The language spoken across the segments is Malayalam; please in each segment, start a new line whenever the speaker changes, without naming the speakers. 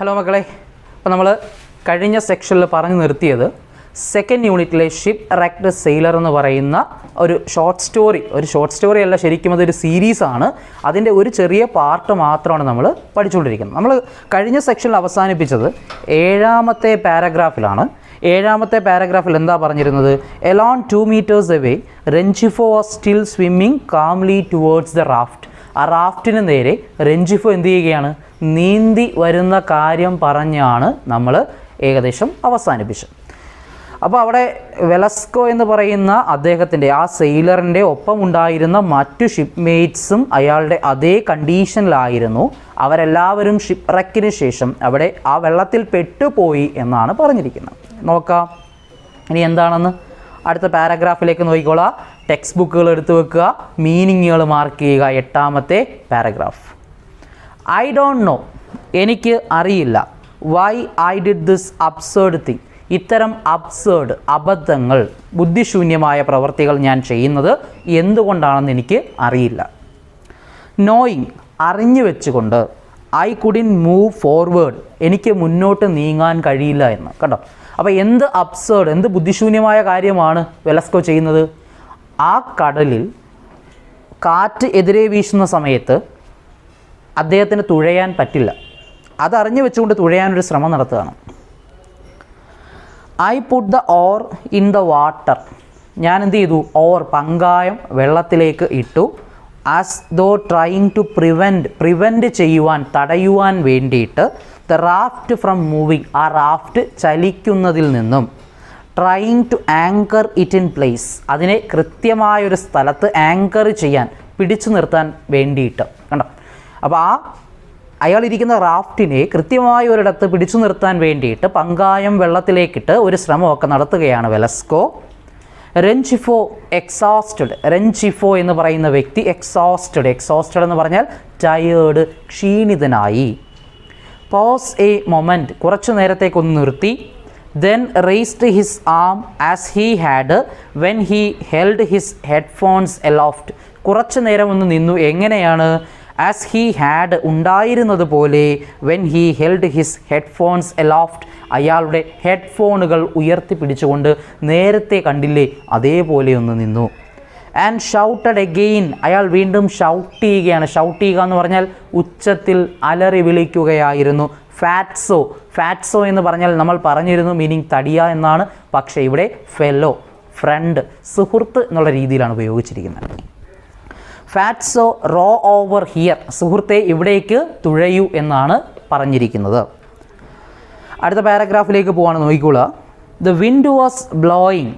ഹലോ മക്കളെ, അപ്പോൾ നമ്മൾ കഴിഞ്ഞ സെക്ഷനിൽ പറഞ്ഞു നിർത്തിയത് സെക്കൻഡ് യൂണിറ്റിലെ ഷിപ്പ് റെക്ട് സെയിലർ എന്ന് പറയുന്ന ഒരു ഷോർട്ട് സ്റ്റോറി അല്ല, ശരിക്കും അതൊരു സീരീസാണ്. അതിൻ്റെ ഒരു ചെറിയ പാർട്ട് മാത്രമാണ് നമ്മൾ പഠിച്ചുകൊണ്ടിരിക്കുന്നത്. നമ്മൾ കഴിഞ്ഞ സെക്ഷനിൽ അവസാനിപ്പിച്ചത് 7ാമത്തെ പാരഗ്രാഫിലാണ്. 7ാമത്തെ പാരഗ്രാഫിൽ എന്താ പറഞ്ഞിരുന്നത്? എലോൺ 2 meters away, റെഞ്ചിഫോ was still swimming calmly towards the raft. ആ റാഫ്റ്റിന് നേരെ റെഞ്ചിഫോ എന്ത് ചെയ്യുകയാണ്? നീന്തി വരുന്ന കാര്യം പറഞ്ഞാണ് നമ്മൾ ഏകദേശം അവസാനിപ്പിച്ചത്. അപ്പോൾ അവിടെ വെലസ്കോ എന്ന് പറയുന്ന അദ്ദേഹത്തിൻ്റെ ആ സെയിലറിൻ്റെ ഒപ്പം ഉണ്ടായിരുന്ന മറ്റു ഷിപ്പ്മേറ്റ്സും അയാളുടെ അതേ കണ്ടീഷനിലായിരുന്നു. അവരെല്ലാവരും ഷിപ്പ് റെക്കിന് ശേഷം അവിടെ ആ വെള്ളത്തിൽ പെട്ടുപോയി എന്നാണ് പറഞ്ഞിരിക്കുന്നത്. നോക്കാം ഇനി എന്താണെന്ന്. അടുത്ത പാരഗ്രാഫിലേക്ക് നോക്കിക്കോളാം. ടെക്സ്റ്റ് ബുക്കുകൾ എടുത്തു വെക്കുക, മീനിങ്ങുകൾ മാർക്ക് ചെയ്യുക. 8ാമത്തെ പാരഗ്രാഫ്. ഐ ഡോണ്ട് നോ, എനിക്ക് അറിയില്ല. Why I did this absurd thing, ഇത്തരം അബദ്ധങ്ങൾ, ബുദ്ധിശൂന്യമായ പ്രവൃത്തികൾ ഞാൻ ചെയ്യുന്നത് എന്തുകൊണ്ടാണെന്ന് എനിക്ക് അറിയില്ല. നോയിങ്, അറിഞ്ഞു വെച്ചുകൊണ്ട്. ഐ കുഡിൻ മൂവ് ഫോർവേഡ്, എനിക്ക് മുന്നോട്ട് നീങ്ങാൻ കഴിയില്ല എന്ന്. കണ്ടോ? അപ്പോൾ എന്ത് ബുദ്ധിശൂന്യമായ കാര്യമാണ് വെലസ്കോ ചെയ്യുന്നത്? ആ കടലിൽ കാറ്റ് എതിരെ വീശുന്ന സമയത്ത് അദ്ദേഹത്തിന് തുഴയാൻ പറ്റില്ല. അതറിഞ്ഞു വെച്ചുകൊണ്ട് തുഴയാനൊരു ശ്രമം നടത്തുകയാണ്. I put the oar in the water, ഞാൻ എന്ത് ചെയ്തു? ഓർ, പങ്കായം വെള്ളത്തിലേക്ക് ഇട്ടു. As though trying to prevent ചെയ്യുവാൻ, തടയുവാൻ വേണ്ടിയിട്ട്. ദ റാഫ്റ്റ് ഫ്രം മൂവിങ്, ആ റാഫ്റ്റ് ചലിക്കുന്നതിൽ നിന്നും. Trying to anchor it in place, അതിനെ കൃത്യമായൊരു സ്ഥലത്ത് ആങ്കർ ചെയ്യാൻ, പിടിച്ചു നിർത്താൻ വേണ്ടിയിട്ട്. കണ്ടോ? അപ്പോൾ അയാളിരിക്കുന്ന റാഫ്റ്റിനെ കൃത്യമായ ഒരിടത്ത് പിടിച്ചു നിർത്താൻ വേണ്ടിയിട്ട് പങ്കായം വെള്ളത്തിലേക്കിട്ട് ഒരു ശ്രമമൊക്കെ നടത്തുകയാണ് വെലസ്കോ. റെഞ്ചിഫോ എക്സോസ്റ്റഡ്, റെഞ്ചിഫോ എന്ന് പറയുന്ന വ്യക്തി എക്സോസ്റ്റഡ് എന്ന് പറഞ്ഞാൽ ടയേർഡ്, ക്ഷീണിതനായി. പോസ് എ മൊമെൻറ്റ്, കുറച്ചു നേരത്തേക്കൊന്ന് നിർത്തി. Then raised his arm as he had when he held his headphones aloft, കുറച്ചു നേരം ഒന്ന് നിന്നു. എങ്ങനെയാണ്? ആസ് ഹീ ഹാഡ്, ഉണ്ടായിരുന്നത് പോലെ. When he held his headphones aloft, അയാളുടെ ഹെഡ്ഫോണുകൾ ഉയർത്തിപ്പിടിച്ചുകൊണ്ട് നേരത്തെ കണ്ടില്ലേ അതേപോലെ ഒന്ന് നിന്നു. ആൻഡ് ഷൗട്ടഡ് എഗെയിൻ, അയാൾ വീണ്ടും ഷൗട്ട് ചെയ്യുകയാണ്. ഷൗട്ട് ചെയ്യുക എന്ന് പറഞ്ഞാൽ ഉച്ചത്തിൽ അലറി വിളിക്കുകയായിരുന്നു. ഫാറ്റ്സോ എന്ന് പറഞ്ഞാൽ നമ്മൾ പറഞ്ഞിരുന്നു മീനിങ് തടിയ എന്നാണ്. പക്ഷേ ഇവിടെ ഫെല്ലോ, ഫ്രണ്ട്, സുഹൃത്ത് എന്നുള്ള രീതിയിലാണ് ഉപയോഗിച്ചിരിക്കുന്നത്. ഫാറ്റ്സോ റോ ഓവർ ഹിയർ, സുഹൃത്തെ ഇവിടേക്ക് തുഴയൂ എന്നാണ് പറഞ്ഞിരിക്കുന്നത്. അടുത്ത പാരഗ്രാഫിലേക്ക് പോവാണ്, നോക്കിക്കോളുക. ദ വിൻഡ് വാസ് ബ്ലോയിങ്,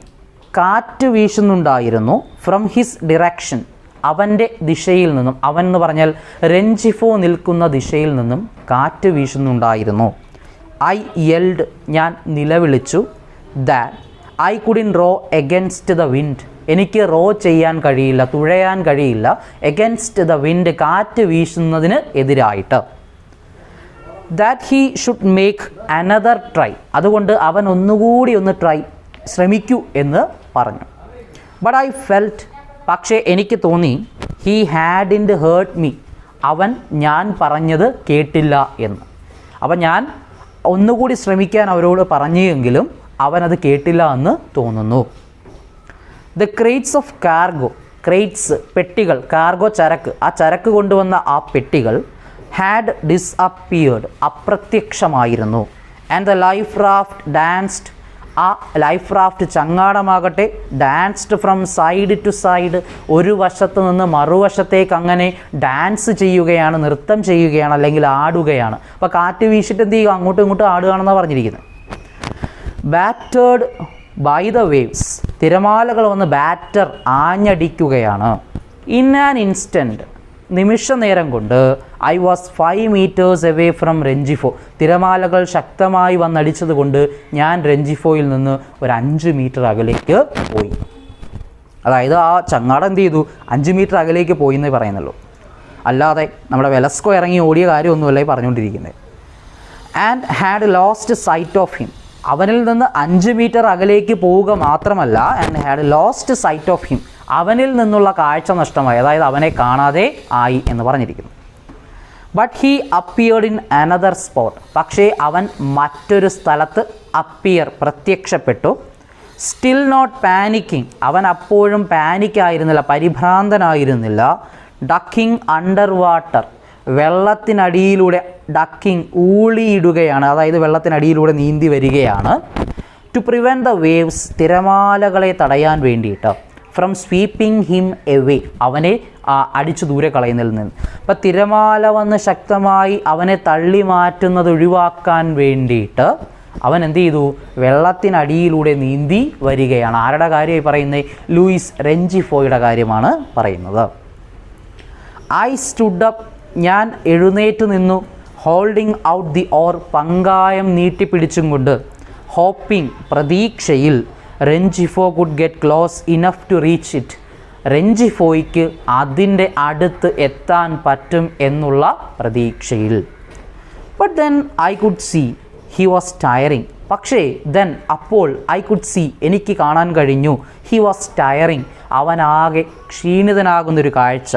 കാറ്റ് വീശുന്നുണ്ടായിരുന്നു. ഫ്രം ഹിസ് ഡിറക്ഷൻ, അവൻ്റെ ദിശയിൽ നിന്നും. അവൻ എന്ന് പറഞ്ഞാൽ റെഞ്ചിഫോ നിൽക്കുന്ന ദിശയിൽ നിന്നും കാറ്റ് വീശുന്നുണ്ടായിരുന്നു. ഐ യെൽഡ്, ഞാൻ നിലവിളിച്ചു. That I couldn't row against the wind, എനിക്ക് റോ ചെയ്യാൻ കഴിയില്ല, തുഴയാൻ കഴിയില്ല. എഗൻസ്റ്റ് ദ വിൻഡ്, കാറ്റ് വീശുന്നതിന് എതിരായിട്ട്. That he should make another try, അതുകൊണ്ട് അവൻ ഒന്നുകൂടി ഒന്ന് ശ്രമിക്കൂ എന്ന് പറഞ്ഞു. ബട്ട് ഐ ഫെൽറ്റ്, പക്ഷേ എനിക്ക് തോന്നി. ഹീ ഹാഡിൻറ്റ് ഹേർട്ട് മീ, അവൻ ഞാൻ പറഞ്ഞത് കേട്ടില്ല എന്ന്. അപ്പം ഞാൻ ഒന്നുകൂടി ശ്രമിക്കാൻ അവരോട് പറഞ്ഞെങ്കിലും അവനത് കേട്ടില്ല എന്ന് തോന്നുന്നു. The crates of cargo, crates പെട്ടികൾ, കാർഗോ ചരക്ക്, ആ ചരക്ക് കൊണ്ടുവന്ന ആ പെട്ടികൾ. ഹാഡ് ഡിസ്അപ്പിയേർഡ്, അപ്രത്യക്ഷമായിരുന്നു. And the life raft danced, ആ ലൈഫ് റാഫ്റ്റ് ചങ്ങാടമാകട്ടെ danced from side to side, ഒരു വശത്ത് നിന്ന് മറുവശത്തേക്ക് അങ്ങനെ ഡാൻസ് ചെയ്യുകയാണ്, നൃത്തം ചെയ്യുകയാണ്, അല്ലെങ്കിൽ ആടുകയാണ്. അപ്പോൾ കാറ്റ് വീശിട്ട് എന്ത് ചെയ്യുക? അങ്ങോട്ടും ഇങ്ങോട്ടും ആടുകയാണെന്നാണ് പറഞ്ഞിരിക്കുന്നത്. ബാറ്റേർഡ് ബൈ ദ വേവ്സ്, തിരമാലകൾ വന്ന് ആഞ്ഞടിക്കുകയാണ്. ഇൻ ആൻ ഇൻസ്റ്റൻറ്റ്, നിമിഷ നേരം കൊണ്ട്. I was 5 meters away from റെഞ്ചിഫോ, തിരമാലകൾ ശക്തമായി വന്നടിച്ചത് കൊണ്ട് ഞാൻ റെഞ്ചിഫോയിൽ നിന്ന് ഒരു 5 meter അകലേക്ക് പോയി. അതായത് ആ ചങ്ങാടം എന്ത് ചെയ്തു? 5 meter അകലേക്ക് പോയി എന്നേ പറയുന്നുള്ളൂ, അല്ലാതെ നമ്മുടെ വെലസ്കോ ഇറങ്ങി ഓടിയ കാര്യമൊന്നുമല്ല പറഞ്ഞുകൊണ്ടിരിക്കുന്നത്. And had lost sight of him, അവനിൽ നിന്ന് 5 meter അകലേക്ക് പോവുക മാത്രമല്ല, and had lost sight of him, അവനിൽ നിന്നുള്ള കാഴ്ച നഷ്ടമായി, അതായത് അവനെ കാണാതെ ആയി എന്ന് പറഞ്ഞിരിക്കുന്നു. But he appeared in another spot. പക്ഷേ അവൻ മറ്റൊരു സ്ഥലത്ത് പ്രത്യക്ഷപ്പെട്ടു. സ്റ്റിൽ നോട്ട് പാനിക്കിങ്, അവൻ അപ്പോഴും പാനിക്കായിരുന്നില്ല, പരിഭ്രാന്തനായിരുന്നില്ല. ഡക്കിങ് അണ്ടർ വാട്ടർ, വെള്ളത്തിനടിയിലൂടെ ഡക്കിങ് ഊളിയിടുകയാണ്, അതായത് വെള്ളത്തിനടിയിലൂടെ നീന്തി വരികയാണ്. ടു പ്രിവെൻറ്റ് ദ വേവ്സ്, തിരമാലകളെ തടയാൻ വേണ്ടിയിട്ട്. ഫ്രം സ്വീപ്പിംഗ് ഹിം എവേ, അവനെ അടിച്ചു ദൂരെ കളയുന്നതിൽ നിന്ന്. അപ്പം തിരമാല വന്ന് ശക്തമായി അവനെ തള്ളി മാറ്റുന്നത് ഒഴിവാക്കാൻ വേണ്ടിയിട്ട് അവൻ എന്ത് ചെയ്തു? വെള്ളത്തിനടിയിലൂടെ നീന്തി വരികയാണ്. ആരുടെ കാര്യമായി പറയുന്നത്? ലൂയിസ് റെഞ്ചിഫോയുടെ കാര്യമാണ് പറയുന്നത്. ഐ സ്റ്റുഡ് അപ്പ്, ഞാൻ എഴുന്നേറ്റ് നിന്നു. ഹോൾഡിങ് ഔട്ട് ദി ഓർ, പങ്കായം നീട്ടിപ്പിടിച്ചും കൊണ്ട്. ഹോപ്പിംഗ്, പ്രതീക്ഷയിൽ. Rengifo could get close enough to reach it, റെഞ്ചിഫോയ്ക്ക് അതിൻ്റെ അടുത്ത് എത്താൻ പറ്റും എന്നുള്ള പ്രതീക്ഷയിൽ. But then I could see he was tiring, പക്ഷേ ദെൻ അപ്പോൾ ഐ കുഡ് സീ, എനിക്ക് കാണാൻ കഴിഞ്ഞു. ഹി വാസ് ടയറിങ്, അവനാകെ ക്ഷീണിതനാകുന്നൊരു കാഴ്ച.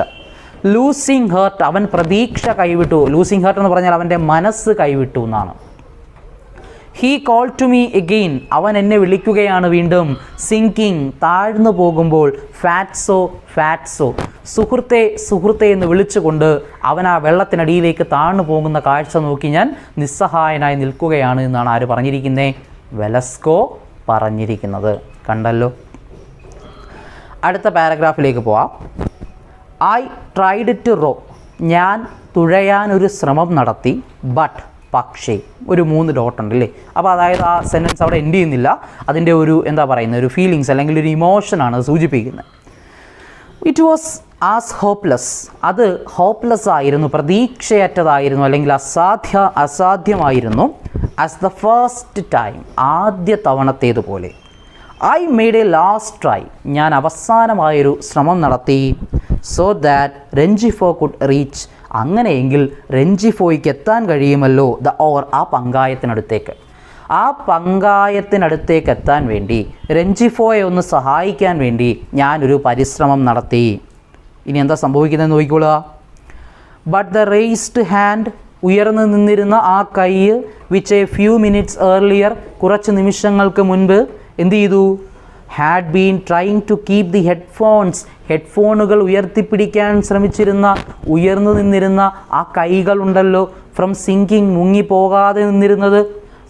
ലൂസിങ് ഹേർട്ട്, അവൻ പ്രതീക്ഷ കൈവിട്ടു. ലൂസിങ് ഹേർട്ട് എന്ന് പറഞ്ഞാൽ അവൻ്റെ മനസ്സ് കൈവിട്ടു എന്നാണ്. He call to me again, അവൻ എന്നെ വിളിക്കുകയാണ് വീണ്ടും. സിങ്കിങ്, താഴ്ന്നു പോകുമ്പോൾ. ഫാറ്റ്സോ ഫാറ്റ്സോ, സുഹൃത്തെ സുഹൃത്തെ എന്ന് വിളിച്ചുകൊണ്ട് അവൻ ആ വെള്ളത്തിനടിയിലേക്ക് താഴ്ന്നു പോകുന്ന കാഴ്ച നോക്കി ഞാൻ നിസ്സഹായനായി നിൽക്കുകയാണ് എന്നാണ് ആര് പറഞ്ഞിരിക്കുന്നത്? വെലസ്കോ പറഞ്ഞിരിക്കുന്നത്. കണ്ടല്ലോ. അടുത്ത പാരഗ്രാഫിലേക്ക് പോവാം. ഐ ട്രൈഡ് ടു റോ, ഞാൻ തുഴയാനൊരു ശ്രമം നടത്തി. ബട്ട്, പക്ഷേ, ഒരു 3 ഡോട്ടുണ്ട് അല്ലേ. അപ്പോൾ അതായത് ആ സെൻറ്റൻസ് അവിടെ എൻഡ് ചെയ്യുന്നില്ല. അതിൻ്റെ ഒരു എന്താ പറയുന്നത്, ഒരു ഫീലിങ്സ് അല്ലെങ്കിൽ ഒരു ഇമോഷനാണ് സൂചിപ്പിക്കുന്നത്. ഇറ്റ് വാസ് ആസ് ഹോപ്പ്ലെസ്, അത് ഹോപ്പ്ലെസ് ആയിരുന്നു, പ്രതീക്ഷയറ്റതായിരുന്നു, അല്ലെങ്കിൽ അസാധ്യമായിരുന്നു. ആസ് ദ ഫസ്റ്റ് ടൈം, ആദ്യ തവണത്തേതുപോലെ. I made a last try, ഞാൻ അവസാനമായൊരു ശ്രമം നടത്തി. So that Rengifo could reach, അങ്ങനെയെങ്കിൽ റെഞ്ചിഫോയ്ക്ക് എത്താൻ കഴിയുമല്ലോ. ദ ഓർ, ആ പങ്കായത്തിനടുത്തേക്ക്. ആ പങ്കായത്തിനടുത്തേക്ക് എത്താൻ വേണ്ടി, റെഞ്ചിഫോയെ ഒന്ന് സഹായിക്കാൻ വേണ്ടി ഞാനൊരു പരിശ്രമം നടത്തി. ഇനി എന്താ സംഭവിക്കുന്നതെന്ന് നോക്കിക്കൊള്ളുക. ബട്ട് ദ റേസ്ഡ് ഹാൻഡ്, ഉയർന്നു നിന്നിരുന്ന ആ കൈ, which a few minutes earlier, കുറച്ച് നിമിഷങ്ങൾക്ക് മുൻപ് എന്ത് ചെയ്തു? Had been trying to keep the headphones, ഹെഡ്ഫോണുകൾ ഉയർത്തിപ്പിടിക്കാൻ ശ്രമിച്ചിരുന്ന, ഉയർന്നു നിന്നിരുന്ന ആ കൈകളുണ്ടല്ലോ, ഫ്രം സിങ്കിങ്, മുങ്ങിപ്പോകാതെ നിന്നിരുന്നത്.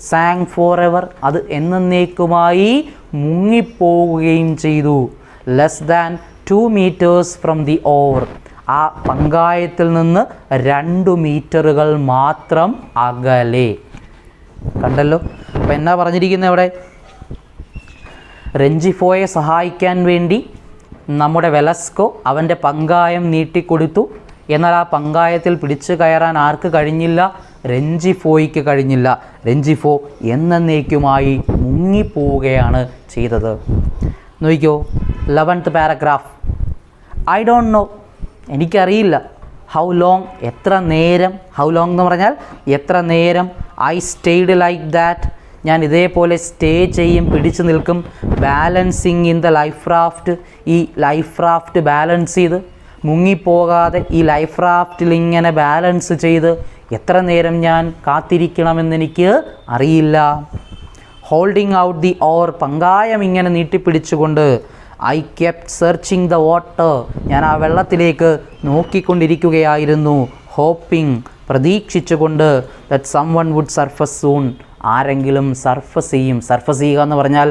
സാങ് ഫോർ എവർ, അത് എന്നേക്കുമായി മുങ്ങിപ്പോവുകയും ചെയ്തു. Less than 2 meters from the or, ആ പങ്കായത്തിൽ നിന്ന് 2 മീറ്ററുകൾ മാത്രം അകലെ. കണ്ടല്ലോ. അപ്പം എന്നാ പറഞ്ഞിരിക്കുന്നത് അവിടെ? റെഞ്ചിഫോയെ സഹായിക്കാൻ വേണ്ടി നമ്മുടെ വെലസ്കോ അവൻ്റെ പങ്കായം നീട്ടിക്കൊടുത്തു. എന്നാൽ ആ പങ്കായത്തിൽ പിടിച്ചു കയറാൻ ആർക്ക് കഴിഞ്ഞില്ല? റെഞ്ചിഫോയ്ക്ക് കഴിഞ്ഞില്ല. റെഞ്ചിഫോ എന്നേക്കുമായി മുങ്ങിപ്പോവുകയാണ് ചെയ്തത്. നോക്കിക്കോ, 11th paragraph. I don't no, എനിക്കറിയില്ല. ഹൗ ലോങ്, എത്ര നേരം. ഹൗ ലോങ് എന്ന് പറഞ്ഞാൽ എത്ര നേരം. ഐ സ്റ്റേയ്ഡ് ലൈക്ക് ദാറ്റ്, ഞാൻ ഇതേപോലെ സ്റ്റേ ചെയ്യും, പിടിച്ചു നിൽക്കും. Balancing in the life raft, ഈ ലൈഫ് റാഫ്റ്റ് ബാലൻസ് ചെയ്ത്, മുങ്ങിപ്പോകാതെ ഈ ലൈഫ് റാഫ്റ്റിൽ ഇങ്ങനെ ബാലൻസ് ചെയ്ത് എത്ര നേരം ഞാൻ കാത്തിരിക്കണമെന്നെനിക്ക് അറിയില്ല. ഹോൾഡിങ് ഔട്ട് ദി ഓർ, പങ്കായം ഇങ്ങനെ നീട്ടിപ്പിടിച്ചുകൊണ്ട്. I kept searching the water, ഞാൻ ആ വെള്ളത്തിലേക്ക് നോക്കിക്കൊണ്ടിരിക്കുകയായിരുന്നു. ഹോപ്പിംഗ്, പ്രതീക്ഷിച്ചുകൊണ്ട്. That someone would surface soon, ആരെങ്കിലും സർഫസ് ചെയ്യും. സർഫസ് ചെയ്യുക എന്ന് പറഞ്ഞാൽ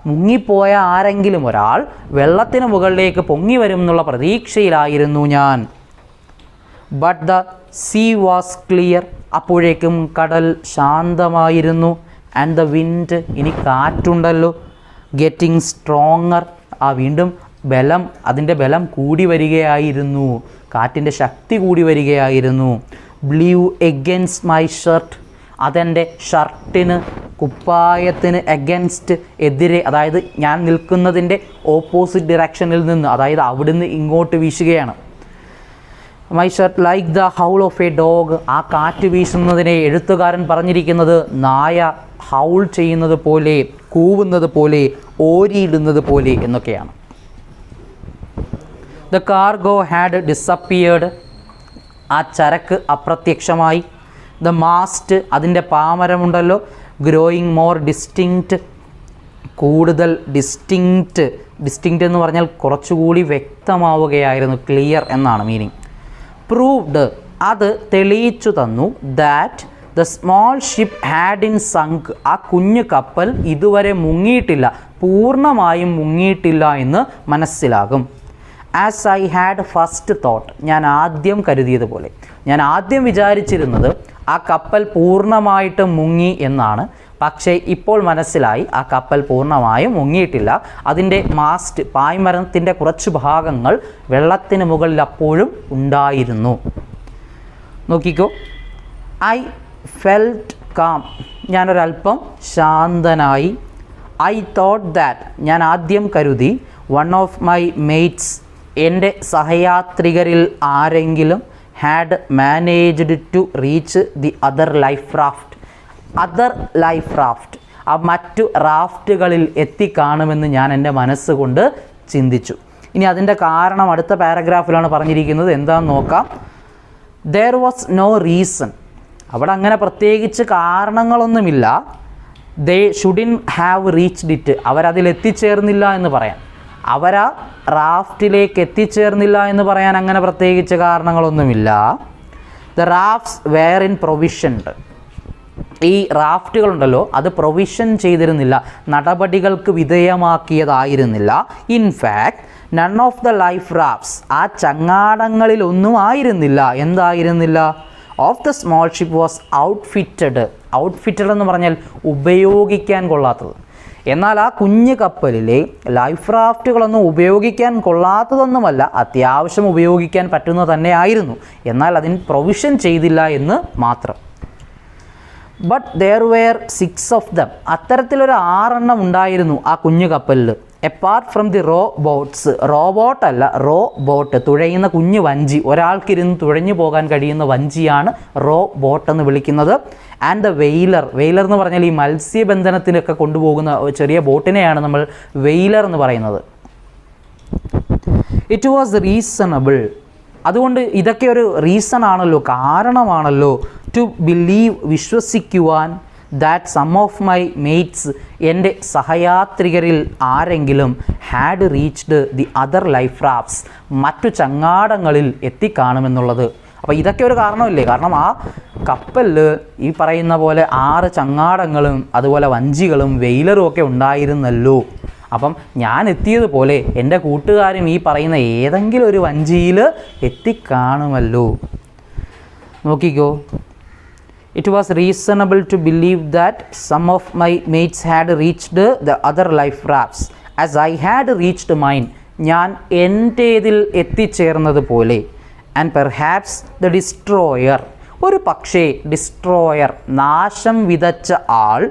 മുങ്ങിപ്പോയ ആരെങ്കിലും ഒരാൾ വെള്ളത്തിന് മുകളിലേക്ക് പൊങ്ങി വരും എന്നുള്ള പ്രതീക്ഷയിലായിരുന്നു ഞാൻ. But the sea was clear, അപ്പോഴേക്കും കടൽ ശാന്തമായിരുന്നു. ആൻഡ് ദ വിൻഡ്, ഇനി കാറ്റുണ്ടല്ലോ, ഗെറ്റിംഗ് സ്ട്രോങ്ങർ, ആ വീണ്ടും ബലം, അതിൻ്റെ ബലം കൂടി വരികയായിരുന്നു, കാറ്റിൻ്റെ ശക്തി കൂടി വരികയായിരുന്നു. ബ്ലൂ എഗൻസ്റ്റ് മൈ ഷർട്ട്, അതെൻ്റെ ഷർട്ടിന്, കുപ്പായത്തിന് എഗൻസ്റ്റ്, എതിരെ, അതായത് ഞാൻ നിൽക്കുന്നതിൻ്റെ ഓപ്പോസിറ്റ് ഡിറക്ഷനിൽ നിന്ന്, അതായത് അവിടുന്ന് ഇങ്ങോട്ട് വീശുകയാണ്. My shirt like the howl of a dog, ആ കാറ്റ് വീശുന്നതിനെ എഴുത്തുകാരൻ പറഞ്ഞിരിക്കുന്നത് നായ ഹൗൾ ചെയ്യുന്നത് പോലെ, കൂവുന്നത് പോലെ, ഓരിയിടുന്നത് പോലെ എന്നൊക്കെയാണ്. ദ കാർഗോ ഹാഡ് ഡിസപ്പിയേർഡ്, ആ ചരക്ക് അപ്രത്യക്ഷമായി. ദ മാസ്റ്റ്, അതിൻ്റെ പാമരമുണ്ടല്ലോ, ഗ്രോയിങ് മോർ ഡിസ്റ്റിങ്ക്റ്റ്, കൂടുതൽ ഡിസ്റ്റിങ്ക്റ്റ് എന്ന് പറഞ്ഞാൽ കുറച്ചുകൂടി വ്യക്തമാവുകയായിരുന്നു, ക്ലിയർ എന്നാണ് മീനിങ്. പ്രൂവ്ഡ്, അത് തെളിയിച്ചു തന്നു. That the small ship had in sunk, ആ കുഞ്ഞു കപ്പൽ ഇതുവരെ മുങ്ങിയിട്ടില്ല, പൂർണ്ണമായും മുങ്ങിയിട്ടില്ല എന്ന് മനസ്സിലാകും. As I had first thought, ഞാൻ ആദ്യം കരുതിയതുപോലെ, ഞാൻ ആദ്യം വിചാരിച്ചിരുന്നത് ആ കപ്പൽ പൂർണ്ണമായിട്ട് മുങ്ങി എന്നാണ്. പക്ഷേ ഇപ്പോൾ മനസ്സിലായി ആ കപ്പൽ പൂർണ്ണമായും മുങ്ങിയിട്ടില്ല. അതിൻ്റെ മാസ്റ്റ്, പായ്മരത്തിൻ്റെ കുറച്ച് ഭാഗങ്ങൾ വെള്ളത്തിന് മുകളിൽ അപ്പോഴും ഉണ്ടായിരുന്നു. നോക്കിക്കോ, ഐ ഫെൽറ്റ് കാം, ഞാനൊരല്പം ശാന്തനായി. ഐ തോട്ട് ദാറ്റ്, ഞാൻ ആദ്യം കരുതി, വൺ ഓഫ് മൈ മേറ്റ്സ്, എൻ്റെ സഹയാത്രികരിൽ ആരെങ്കിലും had managed to reach the other life raft, ആ മറ്റു റാഫ്റ്റുകളിൽ എത്തിക്കാണുമെന്ന് ഞാൻ എൻ്റെ മനസ്സുകൊണ്ട് ചിന്തിച്ചു. ഇനി അതിൻ്റെ കാരണം അടുത്ത പാരഗ്രാഫിലാണ് പറഞ്ഞിരിക്കുന്നത്. എന്താണെന്ന് നോക്കാം. ദെയർ വാസ് നോ റീസൺ, അവിടെ അങ്ങനെ പ്രത്യേകിച്ച് കാരണങ്ങളൊന്നുമില്ല. They shouldn't have reached it, അവരതിലെത്തിച്ചേർന്നില്ല എന്ന് പറയാം. അവരാ റാഫ്റ്റിലേക്ക് എത്തിച്ചേർന്നില്ല എന്ന് പറയാൻ അങ്ങനെ പ്രത്യേകിച്ച് കാരണങ്ങളൊന്നുമില്ല. The rafts were in provisioned, ഈ റാഫ്റ്റുകളുണ്ടല്ലോ അത് പ്രൊവിഷൻ ചെയ്തിരുന്നില്ല, നടപടികൾക്ക് വിധേയമാക്കിയതായിരുന്നില്ല. In fact none of the life rafts, ആ ചങ്ങാടങ്ങളിലൊന്നും ആയിരുന്നില്ല. എന്തായിരുന്നില്ല? Of the small ship was outfitted എന്ന് പറഞ്ഞാൽ ഉപയോഗിക്കാൻ കൊള്ളാത്തത്. എന്നാൽ ആ കുഞ്ഞു കപ്പലിലെ ലൈഫ് റാഫ്റ്റുകളൊന്നും ഉപയോഗിക്കാൻ കൊള്ളാത്തതൊന്നുമല്ല, അത്യാവശ്യം ഉപയോഗിക്കാൻ പറ്റുന്നത് തന്നെ ആയിരുന്നു. എന്നാൽ അതിന് പ്രൊവിഷൻ ചെയ്തില്ല എന്ന് മാത്രം. But there were 6 of them, അത്തരത്തിലൊരു 6 ഉണ്ടായിരുന്നു ആ കുഞ്ഞു കപ്പലിൽ. Apart from the row boats, റോബോട്ടല്ല, റോ ബോട്ട്, തുഴയുന്ന കുഞ്ഞു വഞ്ചി, ഒരാൾക്കിരുന്ന് തുഴഞ്ഞു പോകാൻ കഴിയുന്ന വഞ്ചിയാണ് റോ ബോട്ട് എന്ന് വിളിക്കുന്നത്. ആൻഡ് ദ വെയിലർ എന്ന് പറഞ്ഞാൽ ഈ മത്സ്യബന്ധനത്തിനൊക്കെ കൊണ്ടുപോകുന്ന ചെറിയ ബോട്ടിനെയാണ് നമ്മൾ വെയിലർ എന്ന് പറയുന്നത്. ഇറ്റ് വാസ് റീസണബിൾ, അതുകൊണ്ട് ഇതൊക്കെ ഒരു റീസൺ ആണല്ലോ, കാരണമാണല്ലോ. ടു ബിലീവ്, വിശ്വസിക്കുവാൻ. That some of my mates, എൻ്റെ സഹയാത്രികരിൽ ആരെങ്കിലും had reached the other life rafts, മറ്റു ചങ്ങാടങ്ങളിൽ എത്തിക്കാണുമെന്നുള്ളത്. അപ്പോൾ ഇതൊക്കെ ഒരു കാരണമല്ലേ? കാരണം ആ കപ്പലിൽ ഈ പറയുന്ന പോലെ 6 ചങ്ങാടങ്ങളും അതുപോലെ വഞ്ചികളും വെയിലറും ഒക്കെ ഉണ്ടായിരുന്നല്ലോ. അപ്പം ഞാൻ എത്തിയതുപോലെ എൻ്റെ കൂട്ടുകാരും ഈ പറയുന്ന ഏതെങ്കിലും ഒരു വഞ്ചിയിൽ എത്തിക്കാണുമല്ലോ. നോക്കിക്കോ, it was reasonable to believe that some of my mates had reached the other life rafts as I had reached mine, ഞാൻ എൻ്റേതിൽ എത്തിച്ചേർന്നതുപോലെ. ആൻഡ് പെർഹാപ്സ് ദ ഡിസ്ട്രോയർ, ഒരു പക്ഷേ ഡിസ്ട്രോയർ, നാശം വിതച്ച ആൾ,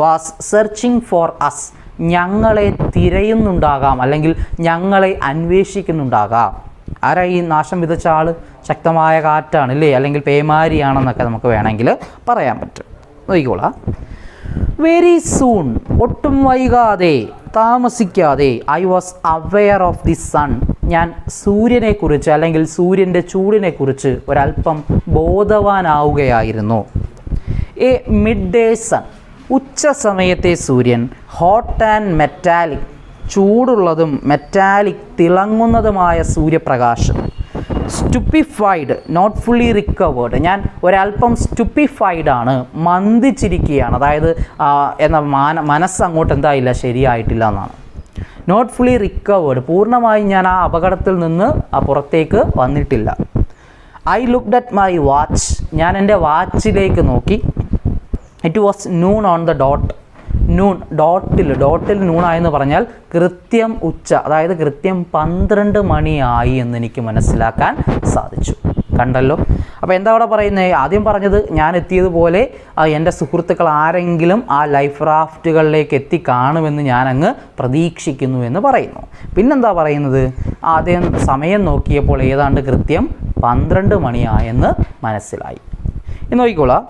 വാസ് സെർച്ചിങ് ഫോർ അസ്, ഞങ്ങളെ തിരയുന്നുണ്ടാകാം, അല്ലെങ്കിൽ ഞങ്ങളെ അന്വേഷിക്കുന്നുണ്ടാകാം. ആരാ ഈ നാശം വിതച്ച ആൾ? ശക്തമായ കാറ്റാണ് അല്ലേ, അല്ലെങ്കിൽ പേമാരിയാണെന്നൊക്കെ നമുക്ക് വേണമെങ്കിൽ പറയാൻ പറ്റും. നോക്കിക്കോളാം. വെരി സൂൺ, ഒട്ടും വൈകാതെ, താമസിക്കാതെ, I was aware of the sun, ഞാൻ സൂര്യനെക്കുറിച്ച് അല്ലെങ്കിൽ സൂര്യൻ്റെ ചൂടിനെക്കുറിച്ച് ഒരല്പം ബോധവാനാവുകയായിരുന്നു. എ മിഡ് ഡേ സൺ, ഉച്ച സമയത്തെ സൂര്യൻ, ഹോട്ട് ആൻഡ് മെറ്റാലിക്, ചൂടുള്ളതും മെറ്റാലിക് തിളങ്ങുന്നതുമായ സൂര്യപ്രകാശം. സ്റ്റുപ്പിഫൈഡ്, നോട്ട് ഫുള്ളി റിക്കവേർഡ്, ഞാൻ ഒരല്പം സ്റ്റുപ്പിഫൈഡ് ആണ്, മന്ദിച്ചിരിക്കുകയാണ്, അതായത് മനസ്സങ്ങോട്ട് എന്തായില്ല, ശരിയായിട്ടില്ല എന്നാണ്. നോട്ട് ഫുള്ളി റിക്കവേർഡ്, പൂർണ്ണമായി ഞാൻ ആ അപകടത്തിൽ നിന്ന് പുറത്തേക്ക് വന്നിട്ടില്ല. I looked at my watch, ഞാൻ എൻ്റെ വാച്ചിലേക്ക് നോക്കി. It was noon on the dot, noon ഡോട്ടിൽ നൂണായെന്ന് പറഞ്ഞാൽ കൃത്യം ഉച്ച, അതായത് കൃത്യം 12 മണിയായി എന്ന് എനിക്ക് മനസ്സിലാക്കാൻ സാധിച്ചു. കണ്ടല്ലോ. അപ്പോൾ എന്താ അവിടെ പറയുന്നത്? ആദ്യം പറഞ്ഞത് ഞാൻ എത്തിയതുപോലെ എൻ്റെ സുഹൃത്തുക്കൾ ആരെങ്കിലും ആ ലൈഫ് റാഫ്റ്റുകളിലേക്ക് എത്തിക്കാണുമെന്ന് ഞാനങ്ങ് പ്രതീക്ഷിക്കുന്നു എന്ന് പറയുന്നു. പിന്നെന്താ പറയുന്നത്? ആദ്യം സമയം നോക്കിയപ്പോൾ ഏതാണ്ട് കൃത്യം 12 മണിയായെന്ന് മനസ്സിലായി. ഇന്ന് നോക്കിക്കോളാം.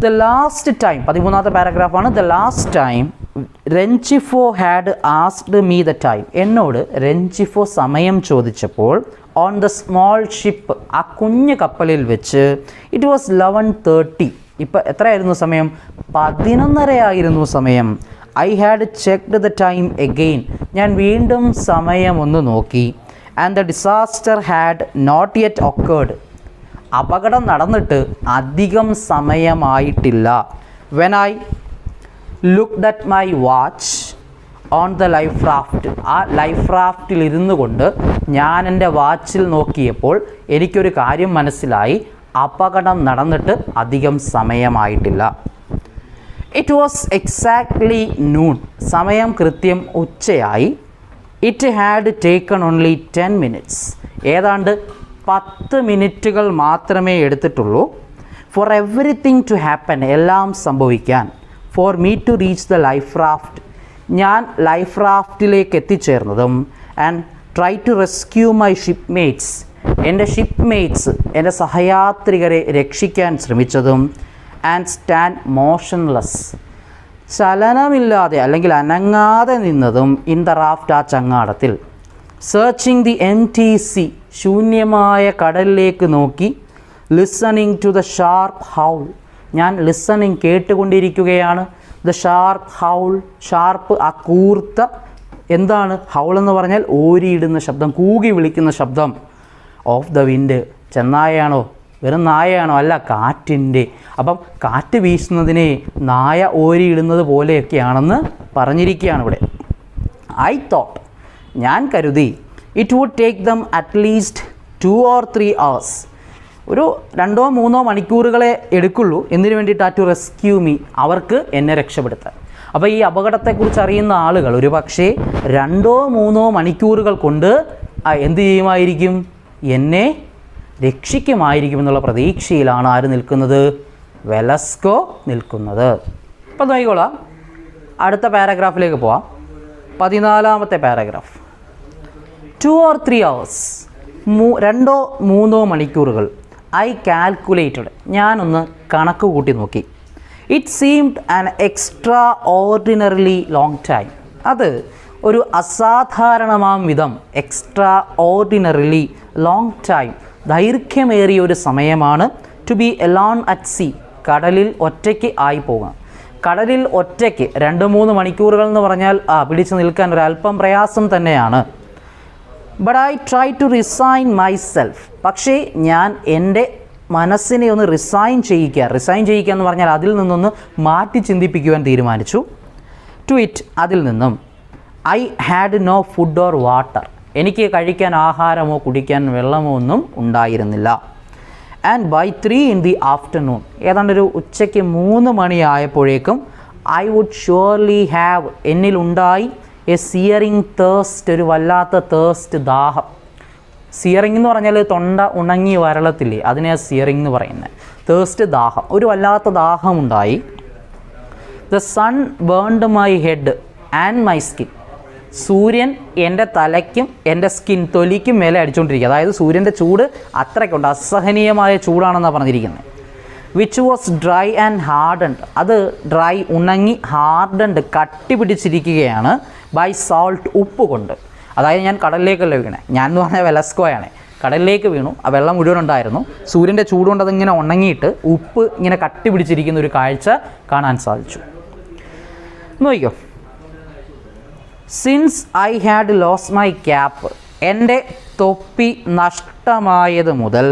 ദ ലാസ്റ്റ് ടൈം, 13ാമത്തെ പാരഗ്രാഫാണ്. The last time Rengifo had asked me the time, എന്നോട് റെഞ്ചിഫോ സമയം ചോദിച്ചപ്പോൾ ഓൺ ദ സ്മോൾ ഷിപ്പ്, ആ കുഞ്ഞു കപ്പലിൽ വെച്ച് ഇറ്റ് വാസ് 11:30. ഇപ്പം എത്രയായിരുന്നു സമയം? 11:30 ആയിരുന്നു സമയം. I had checked the time again, ഞാൻ വീണ്ടും സമയം ഒന്ന് നോക്കി. And the disaster had not yet occurred, അപകടം നടന്നിട്ട് അധികം സമയമായിട്ടില്ല. When I looked at my watch on the life raft, ആ ലൈഫ് റാഫ്റ്റിൽ ഇരുന്നു കൊണ്ട് ഞാൻ എൻ്റെ വാച്ചിൽ നോക്കിയപ്പോൾ എനിക്കൊരു കാര്യം മനസ്സിലായി, അപകടം നടന്നിട്ട് അധികം സമയമായിട്ടില്ല. ഇറ്റ് വാസ് എക്സാക്ട്ലി നൂൺ, സമയം കൃത്യം ഉച്ചയായി. It had taken only 10 minutes, ഏതാണ്ട് 10 മിനിറ്റുകൾ മാത്രമേ എടുത്തിട്ടുള്ളൂ. ഫോർ എവറിത്തിങ് ടു ഹാപ്പൻ, എല്ലാം സംഭവിക്കാൻ. For me to reach the life raft, ഞാൻ ലൈഫ് റാഫ്റ്റിലേക്ക് എത്തിച്ചേർന്നതും. And try to rescue my shipmates, എൻ്റെ ഷിപ്പ്മേറ്റ്സ്, എൻ്റെ സഹയാത്രികരെ രക്ഷിക്കാൻ ശ്രമിച്ചതും. ആൻഡ് സ്റ്റാൻഡ് മോഷൻലെസ്, ചലനമില്ലാതെ അല്ലെങ്കിൽ അനങ്ങാതെ നിന്നതും. ഇൻ ദ റാഫ്റ്റ്, ആ ചങ്ങാടത്തിൽ. സെർച്ചിങ് ദി എംപ്റ്റി സീ, ശൂന്യമായ കടലിലേക്ക് നോക്കി. Listening to the sharp howl, ഞാൻ ലിസണിങ് കേട്ടുകൊണ്ടിരിക്കുകയാണ്. ദ ഷാർപ്പ് ഹൗൾ, ഷാർപ്പ് ആ കൂർത്ത, എന്താണ് ഹൗൾ എന്ന് പറഞ്ഞാൽ ഓരിയിടുന്ന ശബ്ദം, കൂകി വിളിക്കുന്ന ശബ്ദം. ഓഫ് ദ വിൻഡ്, ചെന്നായയാണോ? വെറും നായയാണോ? അല്ല, കാറ്റിൻ്റെ. അപ്പം കാറ്റ് വീശുന്നതിനെ നായ ഓരിയിടുന്നത് പോലെയൊക്കെയാണെന്ന് പറഞ്ഞിരിക്കുകയാണ് ഇവിടെ. ഐ തോട്ട്, ഞാൻ കരുതി. It would take them at least 2 or 3 hours, ഒരു 2-3 മണിക്കൂറുകളെ എടുക്കുള്ളൂ. എന്തിനു വേണ്ടിയിട്ടാണ്? ടു റെസ്ക്യൂ മീ, അവർക്ക് എന്നെ രക്ഷപ്പെടുത്താൻ. അപ്പോൾ ഈ അപകടത്തെക്കുറിച്ച് അറിയുന്ന ആളുകൾ ഒരു പക്ഷേ 2-3 മണിക്കൂറുകൾ കൊണ്ട് എന്ത് ചെയ്യുമായിരിക്കും? എന്നെ രക്ഷിക്കുമായിരിക്കും എന്നുള്ള പ്രതീക്ഷയിലാണ് ആര് നിൽക്കുന്നത്? വെലസ്കോ നിൽക്കുന്നത്. അപ്പോൾ നോക്കിക്കോളാം, അടുത്ത പാരഗ്രാഫിലേക്ക് പോവാം. 14ാമത്തെ പാരഗ്രാഫ്. 2 or 3 hours, 2-3 മണിക്കൂറുകൾ. ഐ കാൽക്കുലേറ്റഡ്, ഞാനൊന്ന് കണക്ക് കൂട്ടി നോക്കി. It seemed an extra ordinarily long time, അത് ഒരു അസാധാരണമാം വിധം, എക്സ്ട്രാ ഓർഡിനറിലി ലോങ് ടൈം, ദൈർഘ്യമേറിയ ഒരു സമയമാണ്. To be alone at sea, കടലിൽ ഒറ്റയ്ക്ക് ആയി പോകാം. കടലിൽ ഒറ്റയ്ക്ക് 2-3 മണിക്കൂറുകൾ എന്ന് പറഞ്ഞാൽ പിടിച്ചു നിൽക്കാൻ ഒരല്പം പ്രയാസം തന്നെയാണ്. But I try to resign myself, പക്ഷേ ഞാൻ എൻ്റെ മനസ്സിനെ ഒന്ന് റിസൈൻ ചെയ്യിക്കുക എന്ന് പറഞ്ഞാൽ അതിൽ നിന്നൊന്ന് മാറ്റി ചിന്തിപ്പിക്കുവാൻ തീരുമാനിച്ചു. ടു ഇറ്റ്, അതിൽ നിന്നും. I had no food or water, എനിക്ക് കഴിക്കാൻ ആഹാരമോ കുടിക്കാൻ വെള്ളമോ ഒന്നും ഉണ്ടായിരുന്നില്ല. And by 3 in the afternoon, ഏതാണ്ടൊരു ഉച്ചയ്ക്ക് 3 മണിയായപ്പോഴേക്കും ഐ വുഡ് ഷുവർലി ഹാവ്, എന്നിലുണ്ടായി എ സിയറിങ് തേഴ്സ്റ്റ്, ഒരു വല്ലാത്ത തേഴ്സ്റ്റ്, ദാഹം. സിയറിങ് എന്ന് പറഞ്ഞാൽ തൊണ്ട ഉണങ്ങി വരളത്തില്ലേ, അതിനെ സിയറിങ് എന്ന് പറയുന്നത്. തേഴ്സ്റ്റ്, ദാഹം, ഒരു വല്ലാത്ത ദാഹമുണ്ടായി. The sun burned my head and my skin, സൂര്യൻ എൻ്റെ തലയ്ക്കും എൻ്റെ തൊലിക്കും മേലെ അടിച്ചുകൊണ്ടിരിക്കുക. അതായത് സൂര്യൻ്റെ ചൂട് അത്രയ്ക്കുണ്ട്, അസഹനീയമായ ചൂടാണെന്നാണ് പറഞ്ഞിരിക്കുന്നത്. Which was dry and hardened, അത് ഡ്രൈ, ഉണങ്ങി, ഹാർഡൻഡ്, കട്ടി പിടിച്ചിരിക്കുകയാണ്. ബൈ സോൾട്ട്, ഉപ്പ് കൊണ്ട്. അതായത് ഞാൻ കടലിലേക്കല്ല വീണേ, ഞാൻ എന്ന് പറഞ്ഞാൽ വെലസ്കോയാണ്. കടലിലേക്ക് വീണു, ആ വെള്ളം മുഴുവൻ ഉണ്ടായിരുന്നു. സൂര്യൻ്റെ ചൂടുകൊണ്ട് അതിങ്ങനെ ഉണങ്ങിയിട്ട് ഉപ്പ് ഇങ്ങനെ കട്ടി പിടിച്ചിരിക്കുന്ന ഒരു കാഴ്ച കാണാൻ സാധിച്ചു. നോക്കിക്കോ. Since I had lose my cap, എൻ്റെ തൊപ്പി നഷ്ടമായത് മുതൽ.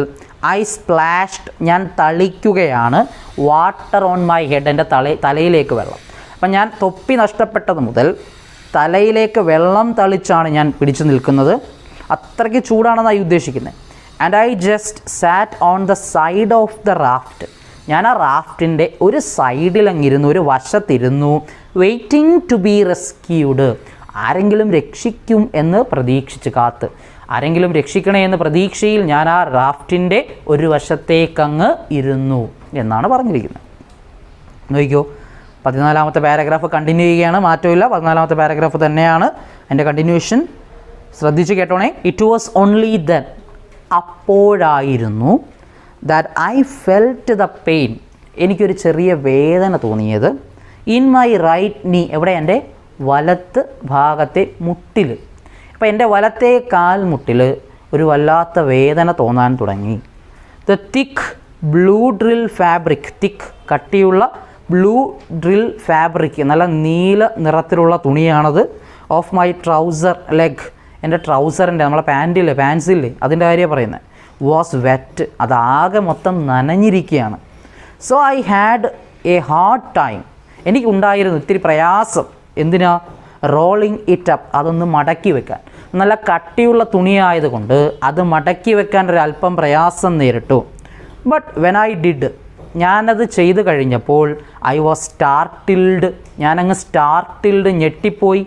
ഐ സ്പ്ലാഷ്ഡ്, ഞാൻ തളിക്കുകയാണ്. വാട്ടർ ഓൺ മൈ ഹെഡ്, എൻ്റെ തലയിലേക്ക് വെള്ളം. അപ്പം ഞാൻ തൊപ്പി നഷ്ടപ്പെട്ടത് മുതൽ തലയിലേക്ക് വെള്ളം തളിച്ചാണ് ഞാൻ പിടിച്ചു നിൽക്കുന്നത്. അത്രയ്ക്ക് ചൂടാണെന്നാണ് ഉദ്ദേശിക്കുന്നത്. And I just SAT on the side of the raft, ഞാൻ ആ റാഫ്റ്റിൻ്റെ ഒരു സൈഡിലങ്ങിരുന്നു, ഒരു വശത്തിരുന്നു. വെയിറ്റിംഗ് ടു ബി റെസ്ക്യൂഡ്, ആരെങ്കിലും രക്ഷിക്കും എന്ന് പ്രതീക്ഷിച്ച് കാത്ത്, ആരെങ്കിലും രക്ഷിക്കണേ എന്ന പ്രതീക്ഷയിൽ ഞാൻ ആ റാഫ്റ്റിൻ്റെ ഒരു വശത്തേക്കങ്ങ് ഇരുന്നു എന്നാണ് പറഞ്ഞിരിക്കുന്നത്. നോക്കിക്കോ, 14ാമത്തെ പാരഗ്രാഫ് കണ്ടിന്യൂ ചെയ്യുകയാണ്, മാറ്റമില്ല. 14ാമത്തെ പാരഗ്രാഫ് തന്നെയാണ് എൻ്റെ കണ്ടിന്യൂഷൻ. ശ്രദ്ധിച്ച് കേട്ടോണേ. ഇറ്റ് വാസ് ഓൺലി ദെൻ, അപ്പോഴായിരുന്നു. That I felt the pain, എനിക്കൊരു ചെറിയ വേദന തോന്നിയത്. ഇൻ മൈ റൈറ്റ് നീ, എവിടെ? എൻ്റെ വലത്ത് ഭാഗത്തെ മുട്ടിൽ. അപ്പോൾ എൻ്റെ വലത്തെ കാൽമുട്ടിൽ ഒരു വല്ലാത്ത വേദന തോന്നാൻ തുടങ്ങി. The thick blue drill fabric, thick കട്ടിയുള്ള ബ്ലൂ ഡ്രിൽ ഫാബ്രിക്, നല്ല നീല നിറത്തിലുള്ള തുണിയാണത്, ഓഫ് മൈ ട്രൗസർ ലെഗ്, എൻ്റെ ട്രൗസറിൻ്റെ നമ്മളെ പാൻസില്ലേ അതിൻ്റെ കാര്യമാണ് പറയുന്നത്, വാസ് വെറ്റ്, അതാകെ മൊത്തം നനഞ്ഞിരിക്കുകയാണ്. So I had a hard time, എനിക്കുണ്ടായിരുന്നു ഇത്തിരി പ്രയാസം. എന്തിനാ? റോളിങ് ഇറ്റ് അപ്പ്, അതൊന്ന് മടക്കി വെക്കാൻ. നല്ല കട്ടിയുള്ള തുണിയായതുകൊണ്ട് അത് മടക്കി വെക്കാൻ ഒരല്പം പ്രയാസം നേരിട്ടു. ബട്ട് വെൻ ഐ ഡിഡ്, ഞാനത് ചെയ്തു കഴിഞ്ഞപ്പോൾ ഐ വാസ് സ്റ്റാർട്ടിൽഡ്, ഞാനങ്ങ് സ്റ്റാർട്ടിൽഡ്, ഞെട്ടിപ്പോയി.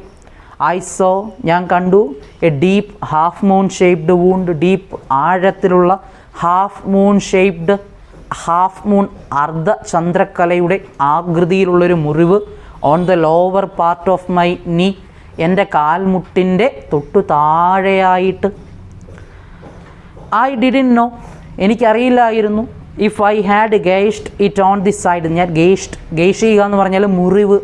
ഐ സോ, ഞാൻ കണ്ടു, a deep half moon shaped wound, deep ആഴത്തിലുള്ള half moon shaped, half moon അർദ്ധ ചന്ദ്രക്കലയുടെ ആകൃതിയിലുള്ളൊരു മുറിവ്, on the lower part of my knee, എൻ്റെ കാൽമുട്ടിൻ്റെ തൊട്ടു താഴെയായിട്ട്. ഐ ഡിഡിൻ നോ, എനിക്കറിയില്ലായിരുന്നു. If I had gashed it on the side, ഞാൻ ഗേഷ് ചെയ്യുക എന്ന് പറഞ്ഞാൽ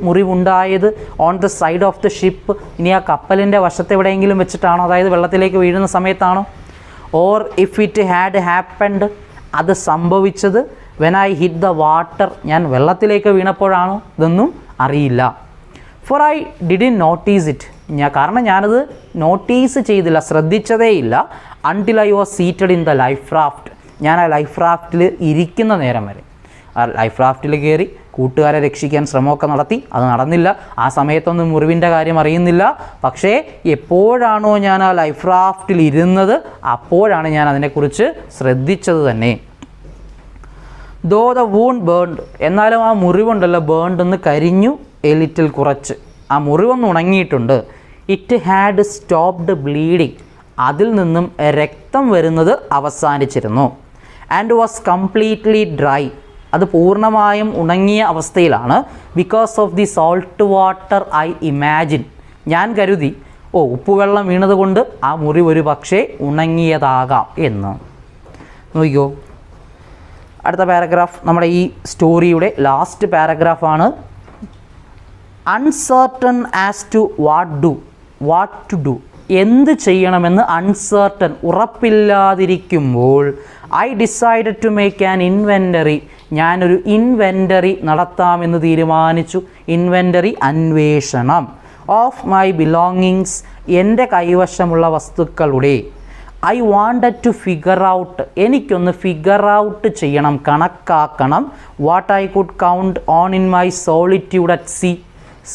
മുറിവുണ്ടായത് on the side of the ship, ഇനി ആ കപ്പലിൻ്റെ വശത്ത് എവിടെയെങ്കിലും വെച്ചിട്ടാണോ, അതായത് വെള്ളത്തിലേക്ക് വീഴുന്ന സമയത്താണോ? Or if it had happened, അത് സംഭവിച്ചത് when I hit the water, ഞാൻ വെള്ളത്തിലേക്ക് വീണപ്പോഴാണോ? ഇതൊന്നും അറിയില്ല. For I didn't notice it, കാരണം ഞാനത് നോട്ടീസ് ചെയ്തില്ല, ശ്രദ്ധിച്ചതേയില്ല. Until I was seated in the life raft, ഞാൻ ആ ലൈഫ് റാഫ്റ്റിൽ ഇരിക്കുന്ന നേരം വരെ. ആ ലൈഫ് റാഫ്റ്റിൽ കയറി കൂട്ടുകാരെ രക്ഷിക്കാൻ ശ്രമമൊക്കെ നടത്തി, അത് നടന്നില്ല. ആ സമയത്തൊന്നും മുറിവിൻ്റെ കാര്യം അറിയുന്നില്ല. പക്ഷേ എപ്പോഴാണോ ഞാൻ ആ ലൈഫ് റാഫ്റ്റിൽ ഇരുന്നത് അപ്പോഴാണ് ഞാൻ അതിനെക്കുറിച്ച് ശ്രദ്ധിച്ചത് തന്നെ. ദോ ദ വൂണ്ട് ബേൺഡ്, എന്നാലും ആ മുറിവുണ്ടല്ലോ ബേൺഡ് ഒന്ന് കരിഞ്ഞു, എ ലിറ്റിൽ കുറച്ച്, ആ മുറിവൊന്ന് ഉണങ്ങിയിട്ടുണ്ട്. ഇറ്റ് ഹാഡ് സ്റ്റോപ്ഡ് ബ്ലീഡിങ്, അതിൽ നിന്നും രക്തം വരുന്നത് അവസാനിച്ചിരുന്നു. ആൻഡ് വാസ് കംപ്ലീറ്റ്ലി ഡ്രൈ, അത് പൂർണ്ണമായും ഉണങ്ങിയ അവസ്ഥയിലാണ്. Because of the salt water I imagine, ഞാൻ കരുതി ഉപ്പുവെള്ളം വീണതുകൊണ്ട് ആ മുറിവ് ഒരു പക്ഷേ ഉണങ്ങിയതാകാം എന്ന്. നോക്കിക്കോ, അടുത്ത പാരഗ്രാഫ് നമ്മുടെ ഈ സ്റ്റോറിയുടെ ലാസ്റ്റ് പാരഗ്രാഫാണ്. Uncertain as to what to do, എന്ത് ചെയ്യണമെന്ന് അൺസർട്ടൺ, ഉറപ്പില്ലാതിരിക്കുമ്പോൾ I decided to make an inventory, ഞാനൊരു ഇൻവെൻ്ററി നടത്താമെന്ന് തീരുമാനിച്ചു. ഇൻവെൻ്ററി, അന്വേഷണം. ഓഫ് മൈ ബിലോങ്ങിങ്സ്, എൻ്റെ കൈവശമുള്ള വസ്തുക്കളുടെ. I wanted to figure out, എനിക്കൊന്ന് ഫിഗർ ഔട്ട് ചെയ്യണം, കണക്കാക്കണം. What I could count on in my solitude at sea,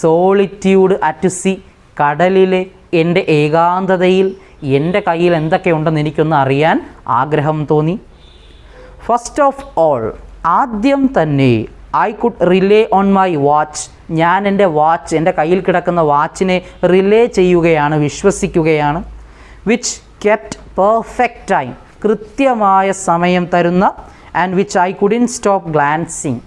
solitude at sea, കടലിലെ എൻ്റെ ഏകാന്തതയിൽ എൻ്റെ കയ്യിൽ എന്തൊക്കെയുണ്ടെന്ന് എനിക്കൊന്ന് അറിയാൻ ആഗ്രഹം തോന്നി. ഫസ്റ്റ് ഓഫ് ഓൾ, ആദ്യം തന്നെ I could relay on my watch, ഞാൻ എൻ്റെ വാച്ച്, എൻ്റെ കയ്യിൽ കിടക്കുന്ന വാച്ചിനെ റിലേ ചെയ്യുകയാണ്, വിശ്വസിക്കുകയാണ്. വിച്ച് കെപ്റ്റ് പെർഫെക്റ്റ് ടൈം, കൃത്യമായ സമയം തരുന്ന. And which I couldn't stop glancing,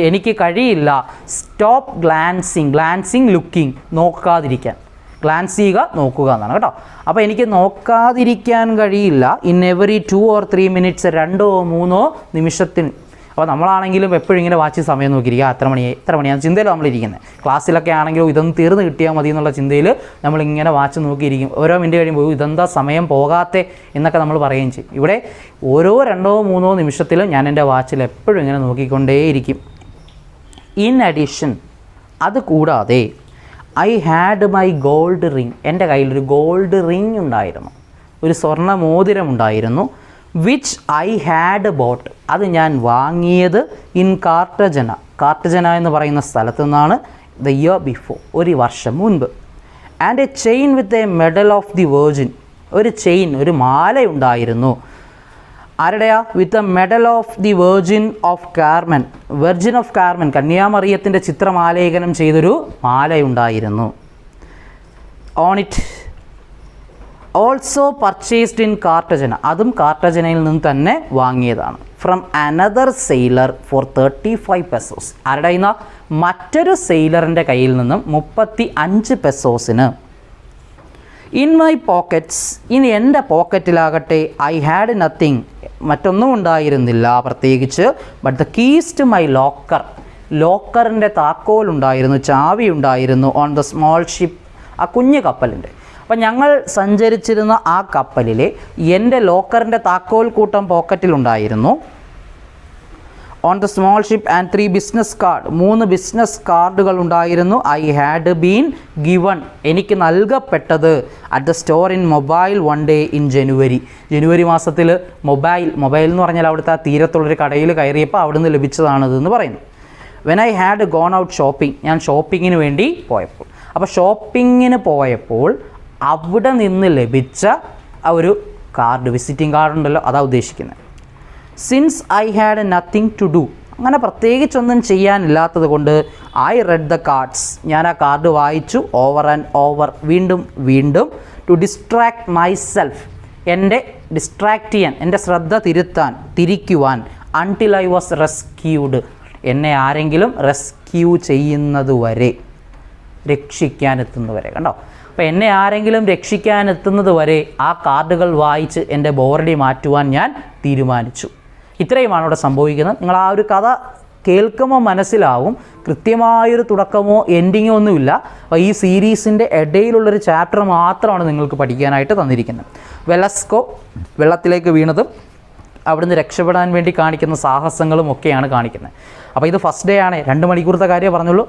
എനിക്ക് കഴിയില്ല സ്റ്റോപ്പ് ഗ്ലാൻസിങ് ലുക്കിംഗ്, നോക്കാതിരിക്കാൻ. ഗ്ലാൻസ് ചെയ്യുക, നോക്കുക എന്നാണ് കേട്ടോ. അപ്പോൾ എനിക്ക് നോക്കാതിരിക്കാൻ കഴിയില്ല. In every 2 or 3 minutes, 2 or 3 നിമിഷത്തിന്. അപ്പോൾ നമ്മളാണെങ്കിലും എപ്പോഴും ഇങ്ങനെ വാച്ച് സമയം നോക്കിയിരിക്കുക, എത്ര മണിയാണ് ചിന്തയിൽ നമ്മളിരിക്കുന്നത്. ക്ലാസ്സിലൊക്കെ ആണെങ്കിലും ഇതൊന്ന് തീർന്ന് കിട്ടിയാൽ മതി എന്നുള്ള ചിന്തയിൽ നമ്മളിങ്ങനെ വാച്ച് നോക്കിയിരിക്കും. ഓരോ മിനിറ്റ് കഴിയുമ്പോൾ ഇതെന്താ സമയം പോകാത്തെ എന്നൊക്കെ നമ്മൾ പറയുകയും ചെയ്യും. ഇവിടെ ഓരോ 2 or 3 നിമിഷത്തിലും ഞാൻ എൻ്റെ വാച്ചിൽ എപ്പോഴും ഇങ്ങനെ നോക്കിക്കൊണ്ടേയിരിക്കും. ഇൻ അഡീഷൻ, അത് കൂടാതെ I had my gold ring, എൻ്റെ കയ്യിലൊരു ഗോൾഡ് റിങ് ഉണ്ടായിരുന്നു, ഒരു സ്വർണ്ണ മോതിരം ഉണ്ടായിരുന്നു. വിച്ച് ഐ ഹാഡ് ബോട്ട്, അത് ഞാൻ വാങ്ങിയത് ഇൻ കാർട്ടജന എന്ന് പറയുന്ന സ്ഥലത്തു നിന്നാണ്. ദ ഇയർ ബിഫോർ, ഒരു വർഷം മുൻപ്. And a chain with a medal of the Virgin, ഒരു മാലയുണ്ടായിരുന്നു. ആരുടെയാ? With a medal of the Virgin of Carmen, കന്യാമറിയത്തിൻ്റെ ചിത്രമാലേഖനം ചെയ്തൊരു മാലയുണ്ടായിരുന്നു. On it also purchased in Cartagena, അതും കാർട്ടജനയിൽ നിന്ന് തന്നെ വാങ്ങിയതാണ്. From another sailor for 35 pesos, ആരുടെ കയ്യിൽ നിന്നാ? മറ്റൊരു സെയിലറിൻ്റെ കയ്യിൽ നിന്നും 35 പെസോസിന്. ഇൻ മൈ പോക്കറ്റ്സ്, ഇനി എൻ്റെ പോക്കറ്റിലാകട്ടെ ഐ ഹാഡ് നത്തിങ്, മറ്റൊന്നും ഉണ്ടായിരുന്നില്ല പ്രത്യേകിച്ച്. But the keys to my ലോക്കറിൻ്റെ താക്കോലുണ്ടായിരുന്നു, ചാവി ഉണ്ടായിരുന്നു. ഓൺ ദ സ്മോൾ ഷിപ്പ്, ആ കുഞ്ഞു കപ്പലിൻ്റെ. അപ്പം ഞങ്ങൾ സഞ്ചരിച്ചിരുന്ന ആ കപ്പലിൽ എൻ്റെ ലോക്കറിൻ്റെ താക്കോൽ കൂട്ടം പോക്കറ്റിലുണ്ടായിരുന്നു. On the small ship and 3 business card, 3 business കാർഡുകൾ ഉണ്ടായിരുന്നു. ഐ ഹാഡ് ബീൻ ഗിവൺ, എനിക്ക് നൽകപ്പെട്ടത് at the store in Mobile one day in January മാസത്തിൽ മൊബൈൽ എന്ന് പറഞ്ഞാൽ അവിടുത്തെ ആ തീരത്തുള്ളൊരു കടയിൽ കയറിയപ്പോൾ അവിടുന്ന് ലഭിച്ചതാണിതെന്ന് പറയുന്നു. When I had gone out shopping, ഞാൻ ഷോപ്പിങ്ങിന് വേണ്ടി പോയപ്പോൾ. അപ്പോൾ ഷോപ്പിങ്ങിന് പോയപ്പോൾ അവിടെ നിന്ന് ലഭിച്ച ആ ഒരു കാർഡ്, വിസിറ്റിംഗ് കാർഡ് ഉണ്ടല്ലോ, അതാണ് ഉദ്ദേശിക്കുന്നത്. Since I had nothing to do, അങ്ങനെ പ്രത്യേകിച്ചൊന്നും ചെയ്യാനില്ലാത്തത് കൊണ്ട് ഐ റെഡ് ദ കാർഡ്സ്, ഞാൻ ആ കാർഡ് വായിച്ചു. ഓവർ ആൻഡ് ഓവർ, വീണ്ടും ടു ഡിസ്ട്രാക്ട് മൈസെൽഫ്, എൻ്റെ ഡിസ്ട്രാക്ട് ചെയ്യാൻ, എൻ്റെ ശ്രദ്ധ തിരിക്കുവാൻ. അൺടിൽ ഐ വാസ് റെസ്ക്യൂഡ്, എന്നെ ആരെങ്കിലും റെസ്ക്യൂ ചെയ്യുന്നതുവരെ, രക്ഷിക്കാനെത്തുന്നതുവരെ. കണ്ടോ? അപ്പോൾ എന്നെ ആരെങ്കിലും രക്ഷിക്കാനെത്തുന്നത് വരെ ആ കാർഡുകൾ വായിച്ച് എൻ്റെ ബോറടി മാറ്റുവാൻ ഞാൻ തീരുമാനിച്ചു. ഇത്രയുമാണ് ഇവിടെ സംഭവിക്കുന്നത്. നിങ്ങൾ ആ ഒരു കഥ കേൾക്കുമ്പോൾ മനസ്സിലാവും, കൃത്യമായൊരു തുടക്കമോ എൻഡിങ്ങോ ഒന്നുമില്ല. അപ്പോൾ ഈ സീരീസിൻ്റെ ഇടയിലുള്ളൊരു ചാപ്റ്റർ മാത്രമാണ് നിങ്ങൾക്ക് പഠിക്കാനായിട്ട് തന്നിരിക്കുന്നത്. വെലസ്കോ വെള്ളത്തിലേക്ക് വീണതും അവിടുന്ന് രക്ഷപ്പെടാൻ വേണ്ടി കാണിക്കുന്ന സാഹസങ്ങളും ഒക്കെയാണ് കാണിക്കുന്നത്. അപ്പോൾ ഇത് ഫസ്റ്റ് ഡേ ആണ്, 2 മണിക്കൂറത്തെ കാര്യമേ പറഞ്ഞുള്ളൂ.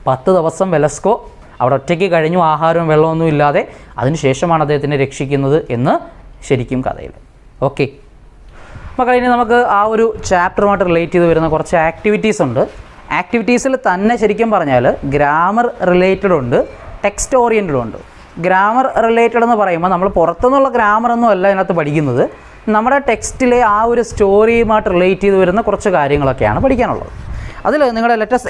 10 ദിവസം വെലസ്കോ അവിടെ ഒറ്റയ്ക്ക് കഴിഞ്ഞു, ആഹാരവും വെള്ളമൊന്നും ഇല്ലാതെ. അതിനുശേഷമാണ് അദ്ദേഹത്തിനെ രക്ഷിക്കുന്നത് എന്ന് ശരിക്കും കഥയിൽ. ഓക്കെ മക്കളെ, ഇനി നമുക്ക് ആ ഒരു ചാപ്റ്ററുമായിട്ട് റിലേറ്റ് ചെയ്ത് വരുന്ന കുറച്ച് ആക്ടിവിറ്റീസ് ഉണ്ട്. ആക്ടിവിറ്റീസിൽ തന്നെ ശരിക്കും പറഞ്ഞാൽ ഗ്രാമർ റിലേറ്റഡ് ഉണ്ട്, ടെക്സ്റ്റ് ഓറിയൻറ്റഡും ഉണ്ട്. ഗ്രാമർ റിലേറ്റഡ് എന്ന് പറയുമ്പോൾ നമ്മൾ പുറത്തുനിന്നുള്ള ഗ്രാമറൊന്നും അല്ല ഇതിനകത്ത് പഠിക്കുന്നത്, നമ്മുടെ ടെക്സ്റ്റിലെ ആ ഒരു സ്റ്റോറിയുമായിട്ട് റിലേറ്റ് ചെയ്ത് വരുന്ന കുറച്ച് കാര്യങ്ങളൊക്കെയാണ് പഠിക്കാനുള്ളത്. അതിൽ നിങ്ങളുടെ ലെറ്റസ്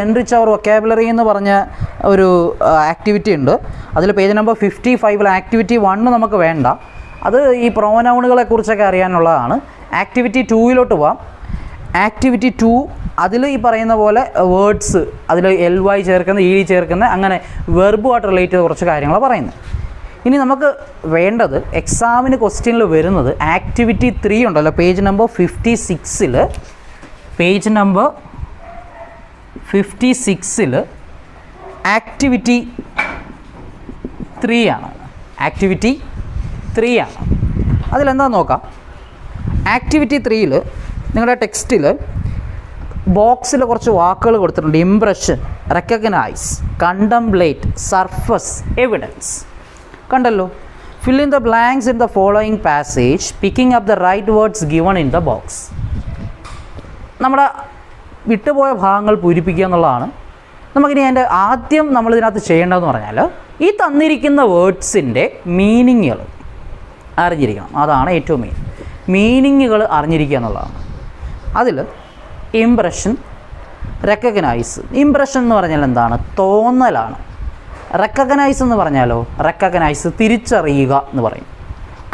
എൻറിച്ച് അവർ വൊക്കാബുലറി എന്ന് പറഞ്ഞ ഒരു ആക്ടിവിറ്റി ഉണ്ട്. അതിൽ പേജ് നമ്പർ 55 ആക്ടിവിറ്റി 1 നമുക്ക് വേണ്ട, അത് ഈ പ്രോനൗണുകളെ കുറിച്ചൊക്കെ അറിയാനുള്ളതാണ്. ആക്ടിവിറ്റി 2 പോവാം. ആക്ടിവിറ്റി 2 അതിൽ ഈ പറയുന്ന പോലെ വേർഡ്സ്, അതിൽ ly ചേർക്കുന്ന, ചേർക്കുന്ന, അങ്ങനെ വെർബുമായിട്ട് റിലേറ്റ് ചെയ്ത കുറച്ച് കാര്യങ്ങൾ പറയുന്നത്. ഇനി നമുക്ക് വേണ്ടത് എക്സാമിന് ക്വസ്റ്റ്യനിൽ വരുന്നത് ആക്ടിവിറ്റി 3 ഉണ്ടല്ലോ, page number 56 page number 56 activity 3 ആണ്. ആക്ടിവിറ്റി 3 ആണ്. അതിലെന്താണെന്ന് നോക്കാം. ആക്ടിവിറ്റി 3 നിങ്ങളുടെ ടെക്സ്റ്റിൽ ബോക്സിൽ കുറച്ച് വാക്കുകൾ കൊടുത്തിട്ടുണ്ട്. Impression, recognise, contemplate, surface, evidence. കണ്ടല്ലോ. Fill in the blanks in the following passage picking up the right words given in the box. നമ്മുടെ വിട്ടുപോയ ഭാഗങ്ങൾ പൂരിപ്പിക്കുക എന്നുള്ളതാണ്. നമുക്കിനി അതിൻ്റെ ആദ്യം നമ്മളിതിനകത്ത് ചെയ്യേണ്ടതെന്ന് പറഞ്ഞാൽ ഈ തന്നിരിക്കുന്ന വേർഡ്സിൻ്റെ മീനിങ്ങുകൾ അറിഞ്ഞിരിക്കണം. അതാണ് ഏറ്റവും മെയിൻ. മീനിങ്ങുകൾ അറിഞ്ഞിരിക്കുക എന്നുള്ളതാണ്. അതിൽ ഇംപ്രഷൻ, റെക്കഗ്നൈസ്. ഇംപ്രഷൻ എന്ന് പറഞ്ഞാൽ എന്താണ്? തോന്നലാണ്. റെക്കഗ്നൈസ് എന്ന് പറഞ്ഞാലോ, റെക്കഗ്നൈസ് തിരിച്ചറിയുക എന്ന് പറയും.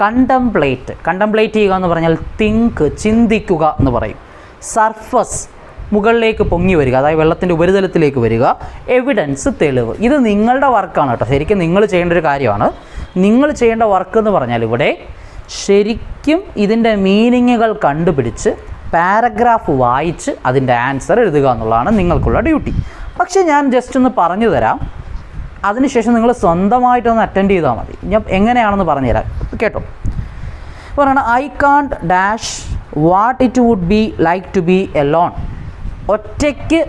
കണ്ടംപ്ലേറ്റ് ചെയ്യുക എന്ന് പറഞ്ഞാൽ തിങ്ക്, ചിന്തിക്കുക എന്ന് പറയും. സർഫസ്, മുകളിലേക്ക് പൊങ്ങി വരിക, അതായത് വെള്ളത്തിൻ്റെ ഉപരിതലത്തിലേക്ക് വരിക. എവിഡൻസ്, തെളിവ്. ഇത് നിങ്ങളുടെ വർക്കാണ് കേട്ടോ, ശരിക്കും നിങ്ങൾ ചെയ്യേണ്ട ഒരു കാര്യമാണ്. നിങ്ങൾ ചെയ്യേണ്ട വർക്ക് എന്ന് പറഞ്ഞാൽ ഇവിടെ ശരിക്കും ഇതിൻ്റെ മീനിങ്ങുകൾ കണ്ടുപിടിച്ച് പാരഗ്രാഫ് വായിച്ച് അതിൻ്റെ ആൻസർ എഴുതുക എന്നുള്ളതാണ് നിങ്ങൾക്കുള്ള ഡ്യൂട്ടി. പക്ഷേ ഞാൻ ജസ്റ്റ് ഒന്ന് പറഞ്ഞു തരാം, അതിനുശേഷം നിങ്ങൾ സ്വന്തമായിട്ടൊന്ന് അറ്റൻഡ് ചെയ്താൽ മതി. ഞാൻ എങ്ങനെയാണെന്ന് പറഞ്ഞുതരാം, കേട്ടോ. പറയണം, I can't dash what it would be like to be alone. ഒറ്റയ്ക്ക്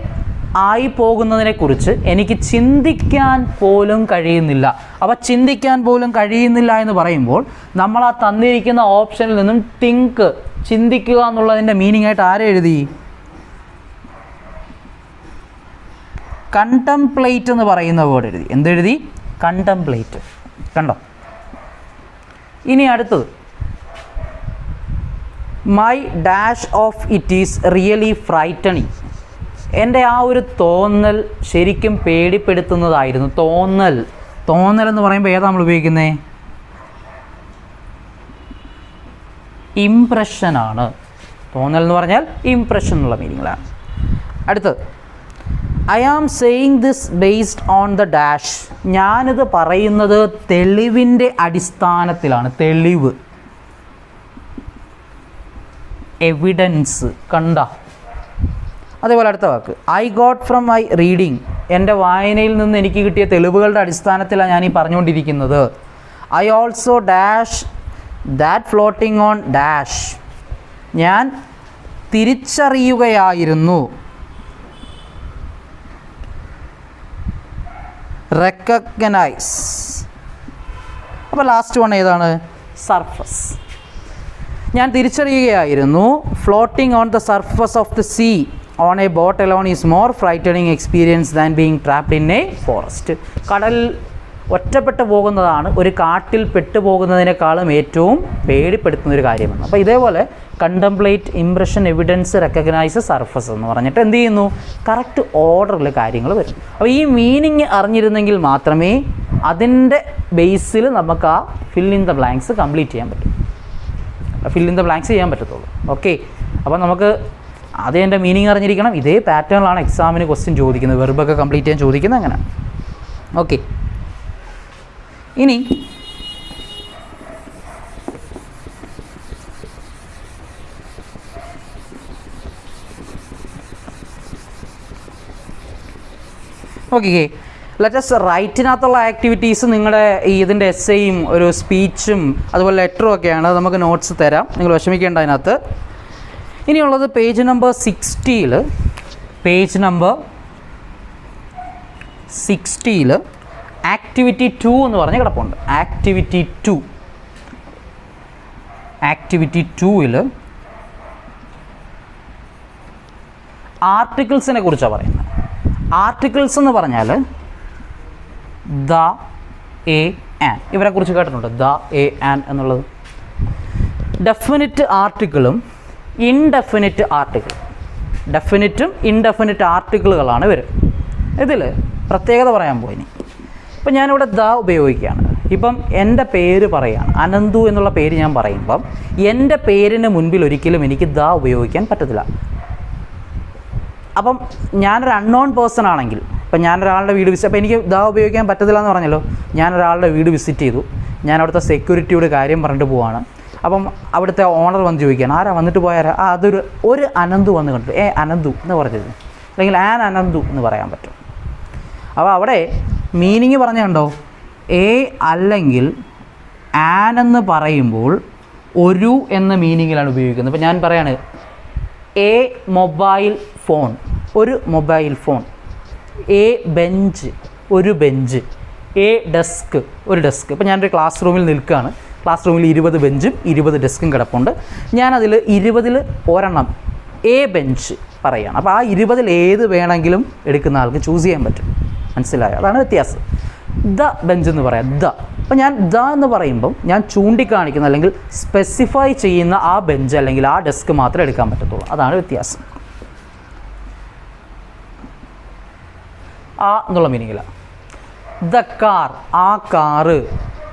ആയി പോകുന്നതിനെക്കുറിച്ച് എനിക്ക് ചിന്തിക്കാൻ പോലും കഴിയുന്നില്ല. അപ്പോൾ ചിന്തിക്കാൻ പോലും കഴിയുന്നില്ല എന്ന് പറയുമ്പോൾ നമ്മൾ ആ തന്നിരിക്കുന്ന ഓപ്ഷനിൽ നിന്നും തിങ്ക്, ചിന്തിക്കുക എന്നുള്ളതിൻ്റെ മീനിങ് ആയിട്ട് ആരെ എഴുതി? കണ്ടംപ്ലേറ്റ് എന്ന് പറയുന്ന വേർഡ് എഴുതി. എന്തെഴുതി? കണ്ടംപ്ലേറ്റ്. കണ്ടോ? ഇനി അടുത്തത്, my dash of it is really frightening. എൻ്റെ ആ ഒരു തോന്നൽ ശരിക്കും പേടിപ്പെടുത്തുന്നതായിരുന്നു. തോന്നൽ എന്ന് പറയുമ്പോൾ ഏതാ നമ്മൾ ഉപയോഗിക്കുന്നത്? ഇംപ്രഷനാണ്. തോന്നൽ എന്ന് പറഞ്ഞാൽ ഇംപ്രഷൻ എന്നുള്ള മീനിങ്ങിലാണ്. അടുത്തത്, I am saying this based on the dash. ഞാനിത് പറയുന്നത് തെളിവിൻ്റെ അടിസ്ഥാനത്തിലാണ്. തെളിവ്, എവിഡൻസ്. കണ്ട? അതേപോലെ അടുത്ത വാക്ക്, I got from my reading. എൻ്റെ വായനയിൽ നിന്ന് എനിക്ക് കിട്ടിയ തെളിവുകളുടെ അടിസ്ഥാനത്തിലാണ് ഞാൻ ഈ പറഞ്ഞുകൊണ്ടിരിക്കുന്നത്. I also dash that floating on dash. ഞാൻ തിരിച്ചറിയുകയായിരുന്നു, റെക്കഗ്നൈസ്. അപ്പോൾ ലാസ്റ്റ് വൺ ഏതാണ്? സർഫസ്. ഞാൻ തിരിച്ചറിയുകയായിരുന്നു, floating on the surface of the sea on a boat alone is more frightening experience than being trapped in a forest. കടൽ ഒറ്റപ്പെട്ടു പോകുന്നതാണ് ഒരു കാട്ടിൽ പെട്ടുപോകുന്നതിനേക്കാളും ഏറ്റവും പേടിപ്പെടുത്തുന്നൊരു കാര്യമാണ്. അപ്പോൾ ഇതേപോലെ contemplate, impression, evidence, recognise, surface എന്ന് പറഞ്ഞിട്ട് എന്ത് ചെയ്യുന്നു? കറക്റ്റ് ഓർഡറിൽ കാര്യങ്ങൾ വരും. അപ്പോൾ ഈ മീനിങ് അറിഞ്ഞിരുന്നെങ്കിൽ മാത്രമേ അതിൻ്റെ ബേസിൽ നമുക്ക് ആ fill in the blanks complete ചെയ്യാൻ പറ്റും, ഫിൽ ഇൻ ദ ബ്ലാങ്ക്സ് ചെയ്യാൻ പറ്റത്തുള്ളൂ. ഓക്കെ, അപ്പോൾ നമുക്ക് ആദ്യം എൻ്റെ മീനിങ് അറിഞ്ഞിരിക്കണം. ഇതേ പാറ്റേണിലാണ് എക്സാമിന് ക്വസ്റ്റ്യൻ ചോദിക്കുന്നത്, വെർബൊക്കെ കംപ്ലീറ്റ് ചെയ്യാൻ ചോദിക്കുന്നത് അങ്ങനെ. ഓക്കെ, ഇനി ഓക്കെ, ലെറ്റസ് റൈറ്റിനകത്തുള്ള ആക്ടിവിറ്റീസ് നിങ്ങളുടെ ഇതിൻ്റെ എസ്സേയും ഒരു സ്പീച്ചും അതുപോലെ ലെറ്ററും ഒക്കെയാണ്. നമുക്ക് നോട്ട്സ് തരാം, നിങ്ങൾ വിഷമിക്കേണ്ട അതിനകത്ത്. ഇനിയുള്ളത് പേജ് നമ്പർ 60ൽ, പേജ് നമ്പർ 60ൽ ആക്ടിവിറ്റി 2 എന്ന് പറഞ്ഞ് കിടപ്പുണ്ട്. ആക്ടിവിറ്റി 2ൽ ആർട്ടിക്കിൾസിനെ കുറിച്ചാണ് പറയുന്നത്. ആർട്ടിക്കിൾസ് എന്ന് പറഞ്ഞാൽ ദ, എ, ആൻ. ഇവരെ കുറിച്ച് കേട്ടിട്ടുണ്ട്, ദ, എ, ആൻ എന്നുള്ളത്. ഡെഫിനിറ്റ് ആർട്ടിക്കിളും ഇൻഡെഫിനിറ്റ് ആർട്ടിക്കിൾ, ഡെഫിനിറ്റും ഇൻഡെഫിനിറ്റ് ആർട്ടിക്കിളുകളാണ് ഇവർ. ഇതിൽ പ്രത്യേകത പറയാൻ പോയി. ഇപ്പം ഞാനിവിടെ ദ ഉപയോഗിക്കുകയാണ്. ഇപ്പം എൻ്റെ പേര് പറയുകയാണ്, അനന്തു എന്നുള്ള പേര് ഞാൻ പറയുമ്പം എൻ്റെ പേരിന് മുൻപിൽ ഒരിക്കലും എനിക്ക് ദ ഉപയോഗിക്കാൻ പറ്റത്തില്ല. അപ്പം ഞാനൊരു അൺനോൺ പേഴ്സൺ ആണെങ്കിൽ, ഇപ്പം ഞാനൊരാളുടെ വീട് അപ്പോൾ എനിക്ക് ദ ഉപയോഗിക്കാൻ പറ്റത്തില്ല എന്ന് പറഞ്ഞല്ലോ. ഞാനൊരാളുടെ വീട് വിസിറ്റ് ചെയ്തു, ഞാൻ അവിടുത്തെ സെക്യൂരിറ്റിയോട് കാര്യം പറഞ്ഞിട്ട് പോവാണ്. അപ്പം അവിടുത്തെ ഓണർ വന്ന് ചോദിക്കുകയാണ്, ആരാ വന്നിട്ട് പോയാരാ? ഒരു അനന്തു വന്ന് കണ്ടു, അനന്തു എന്ന് പറഞ്ഞത്, അല്ലെങ്കിൽ ആൻ അനന്തു എന്ന് പറയാൻ പറ്റും. അപ്പോൾ അവിടെ മീനിങ് പറഞ്ഞുണ്ടോ, എ അല്ലെങ്കിൽ ആൻ എന്ന് പറയുമ്പോൾ ഒരു എന്ന മീനിങ്ങിലാണ് ഉപയോഗിക്കുന്നത്. ഇപ്പോൾ ഞാൻ പറയാണ് എ മൊബൈൽ ഫോൺ, ഒരു മൊബൈൽ ഫോൺ. എ ബെഞ്ച്, ഒരു ബെഞ്ച്. എ ഡെസ്ക്, ഒരു ഡെസ്ക്. ഇപ്പോൾ ഞാനൊരു ക്ലാസ് റൂമിൽ നിൽക്കുകയാണ്, ക്ലാസ് റൂമിൽ 20 ബെഞ്ചും 20 ഡെസ്കും കിടപ്പുണ്ട്. ഞാനതിൽ 20-ൽ ഒരെണ്ണം എ ബെഞ്ച് പറയുകയാണ്. അപ്പോൾ ആ 20-ൽ ഏത് വേണമെങ്കിലും എടുക്കുന്ന ആൾക്ക് ചൂസ് ചെയ്യാൻ പറ്റും. മനസ്സിലായോ? അതാണ് വ്യത്യാസം. ദ ബെഞ്ച് എന്ന് പറയാം, ദ. അപ്പോൾ ഞാൻ ദ എന്ന് പറയുമ്പം ഞാൻ ചൂണ്ടിക്കാണിക്കുന്ന അല്ലെങ്കിൽ സ്പെസിഫൈ ചെയ്യുന്ന ആ ബെഞ്ച് അല്ലെങ്കിൽ ആ ഡെസ്ക് മാത്രമേ എടുക്കാൻ പറ്റത്തുള്ളൂ. അതാണ് വ്യത്യാസം. ആ എന്നുള്ള മീനിങ്ങിലാണ്. ദ കാർ, ആ കാറ്.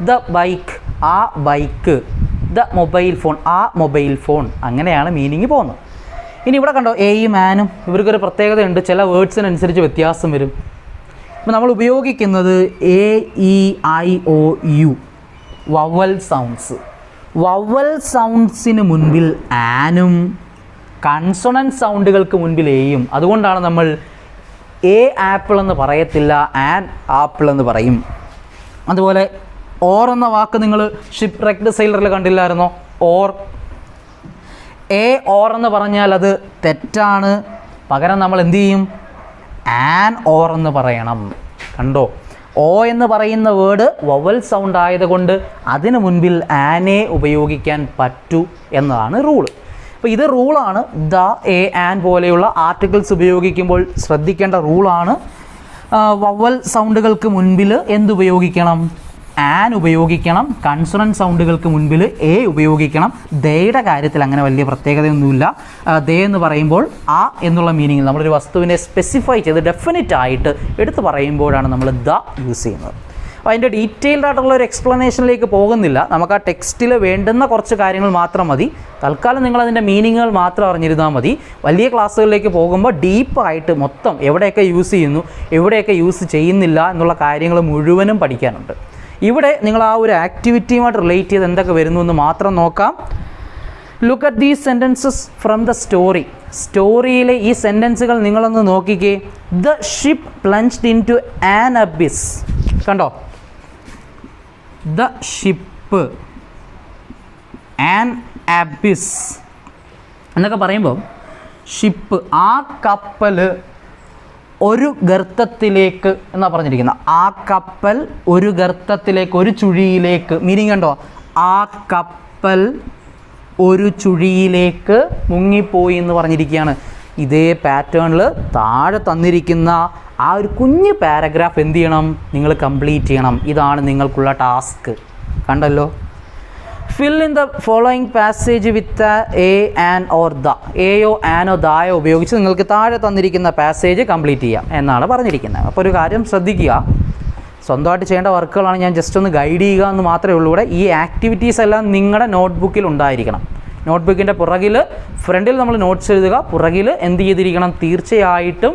ദ ബൈക്ക്, ആ ബൈക്ക്. ദ മൊബൈൽ ഫോൺ, ആ മൊബൈൽ ഫോൺ. അങ്ങനെയാണ് മീനിങ് പോകുന്നത്. ഇനി ഇവിടെ കണ്ടോ, എയും ആനും ഇവർക്കൊരു പ്രത്യേകതയുണ്ട്. ചില വേർഡ്സിനനുസരിച്ച് വ്യത്യാസം വരും. അപ്പോൾ നമ്മൾ ഉപയോഗിക്കുന്നത് A, E, I, O, U, vowel sounds. Vowel സൗണ്ട്സിന് മുൻപിൽ ആനും കൺസോണൻറ്റ് സൗണ്ടുകൾക്ക് മുൻപിൽ എയും. അതുകൊണ്ടാണ് നമ്മൾ എ ആപ്പിൾ എന്ന് പറയത്തില്ല, ആൻ ആപ്പിൾ എന്ന് പറയും. അതുപോലെ ഓർ എന്ന വാക്ക് നിങ്ങൾ ഷിപ്പ് റെക്ഡ് സെയിലറിൽ കണ്ടില്ലായിരുന്നോ? ഓർ. എ ഓർ എന്ന് പറഞ്ഞാൽ അത് തെറ്റാണ്. പകരം നമ്മൾ എന്തു ചെയ്യും? ആൻ ഓർ എന്ന് പറയണം. കണ്ടോ, ഓ എന്ന് പറയുന്ന വേർഡ് വവൽ സൗണ്ട് ആയതുകൊണ്ട് അതിന് മുൻപിൽ ആനെ ഉപയോഗിക്കാൻ പറ്റൂ എന്നതാണ് റൂള്. അപ്പോൾ ഇത് റൂളാണ്. ദ, എ, ആൻ പോലെയുള്ള ആർട്ടിക്കിൾസ് ഉപയോഗിക്കുമ്പോൾ ശ്രദ്ധിക്കേണ്ട റൂളാണ്. വവൽ സൗണ്ടുകൾക്ക് മുൻപിൽ എന്തുപയോഗിക്കണം? ആൻ ഉപയോഗിക്കണം. കൺസോണൻറ്റ് സൗണ്ടുകൾക്ക് മുൻപിൽ എ ഉപയോഗിക്കണം. ദയുടെ കാര്യത്തിൽ അങ്ങനെ വലിയ പ്രത്യേകതയൊന്നുമില്ല. ദേ എന്ന് പറയുമ്പോൾ ആ എന്നുള്ള മീനിങ്ങിൽ നമ്മളൊരു വസ്തുവിനെ സ്പെസിഫൈ ചെയ്ത് ഡെഫിനിറ്റ് ആയിട്ട് എടുത്ത് പറയുമ്പോഴാണ് നമ്മൾ ദ യൂസ് ചെയ്യുന്നത്. അപ്പോൾ അതിൻ്റെ ഡീറ്റെയിൽഡ് ആയിട്ടുള്ള ഒരു എക്സ്പ്ലനേഷനിലേക്ക് പോകുന്നില്ല. നമുക്ക് ആ ടെക്സ്റ്റിൽ വേണ്ടുന്ന കുറച്ച് കാര്യങ്ങൾ മാത്രം മതി. തൽക്കാലം നിങ്ങളതിൻ്റെ മീനിങ്ങുകൾ മാത്രം അറിഞ്ഞിരുന്നാൽ മതി. വലിയ ക്ലാസ്സുകളിലേക്ക് പോകുമ്പോൾ ഡീപ്പായിട്ട് മൊത്തം എവിടെയൊക്കെ യൂസ് ചെയ്യുന്നു, എവിടെയൊക്കെ യൂസ് ചെയ്യുന്നില്ല എന്നുള്ള കാര്യങ്ങൾ മുഴുവനും പഠിക്കാനുണ്ട്. ഇവിടെ നിങ്ങൾ ആ ഒരു ആക്ടിവിറ്റിയുമായിട്ട് റിലേറ്റ് ചെയ്ത് എന്തൊക്കെ വരുന്നു എന്ന് മാത്രം നോക്കാം. Look at these sentences from the story. സ്റ്റോറിയിലെ ഈ സെൻറ്റൻസുകൾ നിങ്ങളൊന്ന് നോക്കിക്കേ. The ship plunged into an abyss. കണ്ടോ? ദ ഷിപ്പ്, ആൻ അബിസ് എന്നൊക്കെ പറയുമ്പോൾ ഷിപ്പ്, ആ കപ്പൽ ഒരു ഗർത്തത്തിലേക്ക് എന്നാണ് പറഞ്ഞിരിക്കുന്നത്. ആ കപ്പൽ ഒരു ഗർത്തത്തിലേക്ക്, ഒരു ചുഴിയിലേക്ക്. മീനിങ് കണ്ടോ? ആ കപ്പൽ ഒരു ചുഴിയിലേക്ക് മുങ്ങിപ്പോയി എന്ന് പറഞ്ഞിരിക്കുകയാണ്. ഇതേ പാറ്റേണിൽ താഴെ തന്നിരിക്കുന്ന ആ ഒരു കുഞ്ഞ് പാരഗ്രാഫ് എന്ത് ചെയ്യണം? നിങ്ങൾ കംപ്ലീറ്റ് ചെയ്യണം. ഇതാണ് നിങ്ങൾക്കുള്ള ടാസ്ക്. കണ്ടല്ലോ? Fill in the following passage with a, an or the. എയോ ആനോ ദായോ ഉപയോഗിച്ച് നിങ്ങൾക്ക് താഴെ തന്നിരിക്കുന്ന പാസേജ് കംപ്ലീറ്റ് ചെയ്യാം എന്നാണ് പറഞ്ഞിരിക്കുന്നത്. അപ്പോൾ ഒരു കാര്യം ശ്രദ്ധിക്കുക, സ്വന്തമായിട്ട് ചെയ്യേണ്ട വർക്കുകളാണ്, ഞാൻ ജസ്റ്റ് ഒന്ന് ഗൈഡ് ചെയ്യുക എന്ന് മാത്രമേ ഉള്ളൂ. ഇവിടെ ഈ ആക്ടിവിറ്റീസ് എല്ലാം നിങ്ങളുടെ നോട്ട്ബുക്കിൽ ഉണ്ടായിരിക്കണം. നോട്ട്ബുക്കിൻ്റെ പുറകിൽ, ഫ്രണ്ടിൽ നമ്മൾ നോട്ട്സ് എഴുതുക, പുറകിൽ എന്ത് ചെയ്തിരിക്കണം? തീർച്ചയായിട്ടും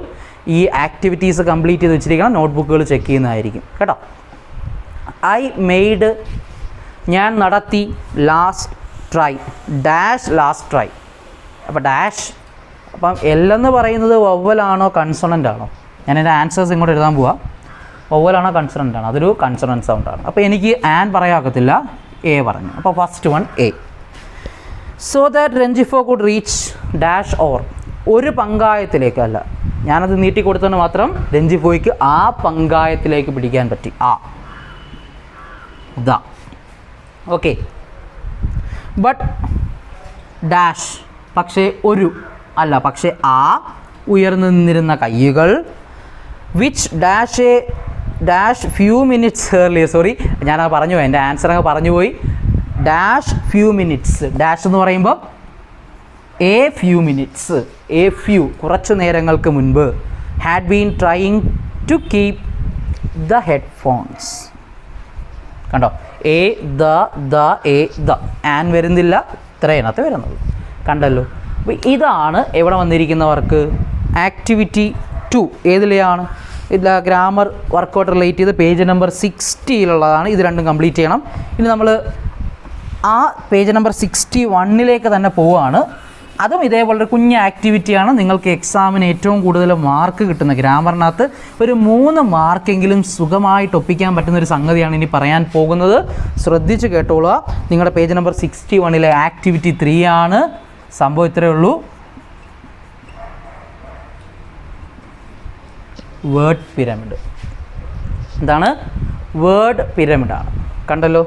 ഈ ആക്ടിവിറ്റീസ് കംപ്ലീറ്റ് ചെയ്ത് വെച്ചിരിക്കണം. നോട്ട്ബുക്കുകൾ ചെക്ക് ചെയ്യുന്നതായിരിക്കും കേട്ടോ. ഐ മെയ്ഡ്, ഞാൻ നടത്തി, last try, dash last try. അപ്പോൾ ഡാഷ്, അപ്പം എല്ലെന്ന് പറയുന്നത് വവ്വലാണോ കൺസണൻ്റ് ആണോ? ഞാൻ എൻ്റെ ആൻസേഴ്സ് ഇങ്ങോട്ട് എഴുതാൻ പോവാം. വവ്വലാണോ കൺസണൻ്റ് ആണ്? അതൊരു കൺസണൻ്റ് സൗണ്ടാണ്. അപ്പോൾ എനിക്ക് ആൻ പറയാക്കത്തില്ല, എ പറഞ്ഞു. അപ്പോൾ first one a. So that രഞ്ജിഫോ കുഡ് റീച്ച് ഡാഷ് ഓർ. ഒരു പങ്കായത്തിലേക്ക് അല്ല, ഞാനത് നീട്ടി കൊടുത്തതുകൊണ്ട് മാത്രം രഞ്ജിഫോയ്ക്ക് ആ പങ്കായത്തിലേക്ക് പിടിക്കാൻ പറ്റി. ആ ദ. ഓക്കെ. ബട്ട് ഡാഷ്, പക്ഷേ ഒരു അല്ല, പക്ഷേ ആ ഉയർന്നു നിന്നിരുന്ന കയ്യുകൾ. Which dash a dash few minutes earlier. Sorry, ഞാനത് പറഞ്ഞു പോയി, എൻ്റെ ആൻസർ അങ്ങ് പറഞ്ഞു പോയി. Dash few minutes. ഡാഷ് എന്ന് പറയുമ്പോൾ a few minutes, a few കുറച്ച് നേരങ്ങൾക്ക് മുൻപ്. Had been trying to keep the headphones. കണ്ടോ? A the a the. An വരുന്നില്ല, ഇത്രയിനകത്ത് വരുന്നുള്ളൂ. കണ്ടല്ലോ? അപ്പോൾ ഇതാണ് എവിടെ വന്നിരിക്കുന്ന വർക്ക്. ആക്ടിവിറ്റി 2 ഏതിലെയാണ്? ഇല്ല, ഗ്രാമർ വർക്കൗട്ട് റിലേറ്റ് ചെയ്ത് പേജ് നമ്പർ 60 ഇത് രണ്ടും കംപ്ലീറ്റ് ചെയ്യണം. ഇനി നമ്മൾ ആ പേജ് നമ്പർ 61 തന്നെ പോവുകയാണ്. അതും ഇതേപോലൊരു കുഞ്ഞ് ആക്ടിവിറ്റിയാണ്. നിങ്ങൾക്ക് എക്സാമിന് ഏറ്റവും കൂടുതൽ മാർക്ക് കിട്ടുന്ന, ഗ്രാമറിനകത്ത് ഒരു 3 മാർക്കെങ്കിലും സുഖമായിട്ട് ഒപ്പിക്കാൻ പറ്റുന്നൊരു സംഗതിയാണ് ഇനി പറയാൻ പോകുന്നത്. ശ്രദ്ധിച്ച് കേട്ടോളുക. നിങ്ങളുടെ പേജ് നമ്പർ 61 ആക്ടിവിറ്റി 3 ആണ്. സംഭവം ഇത്രയേ ഉള്ളൂ. Word pyramid. എന്താണ്? വേർഡ് പിരമിഡാണ്. കണ്ടല്ലോ?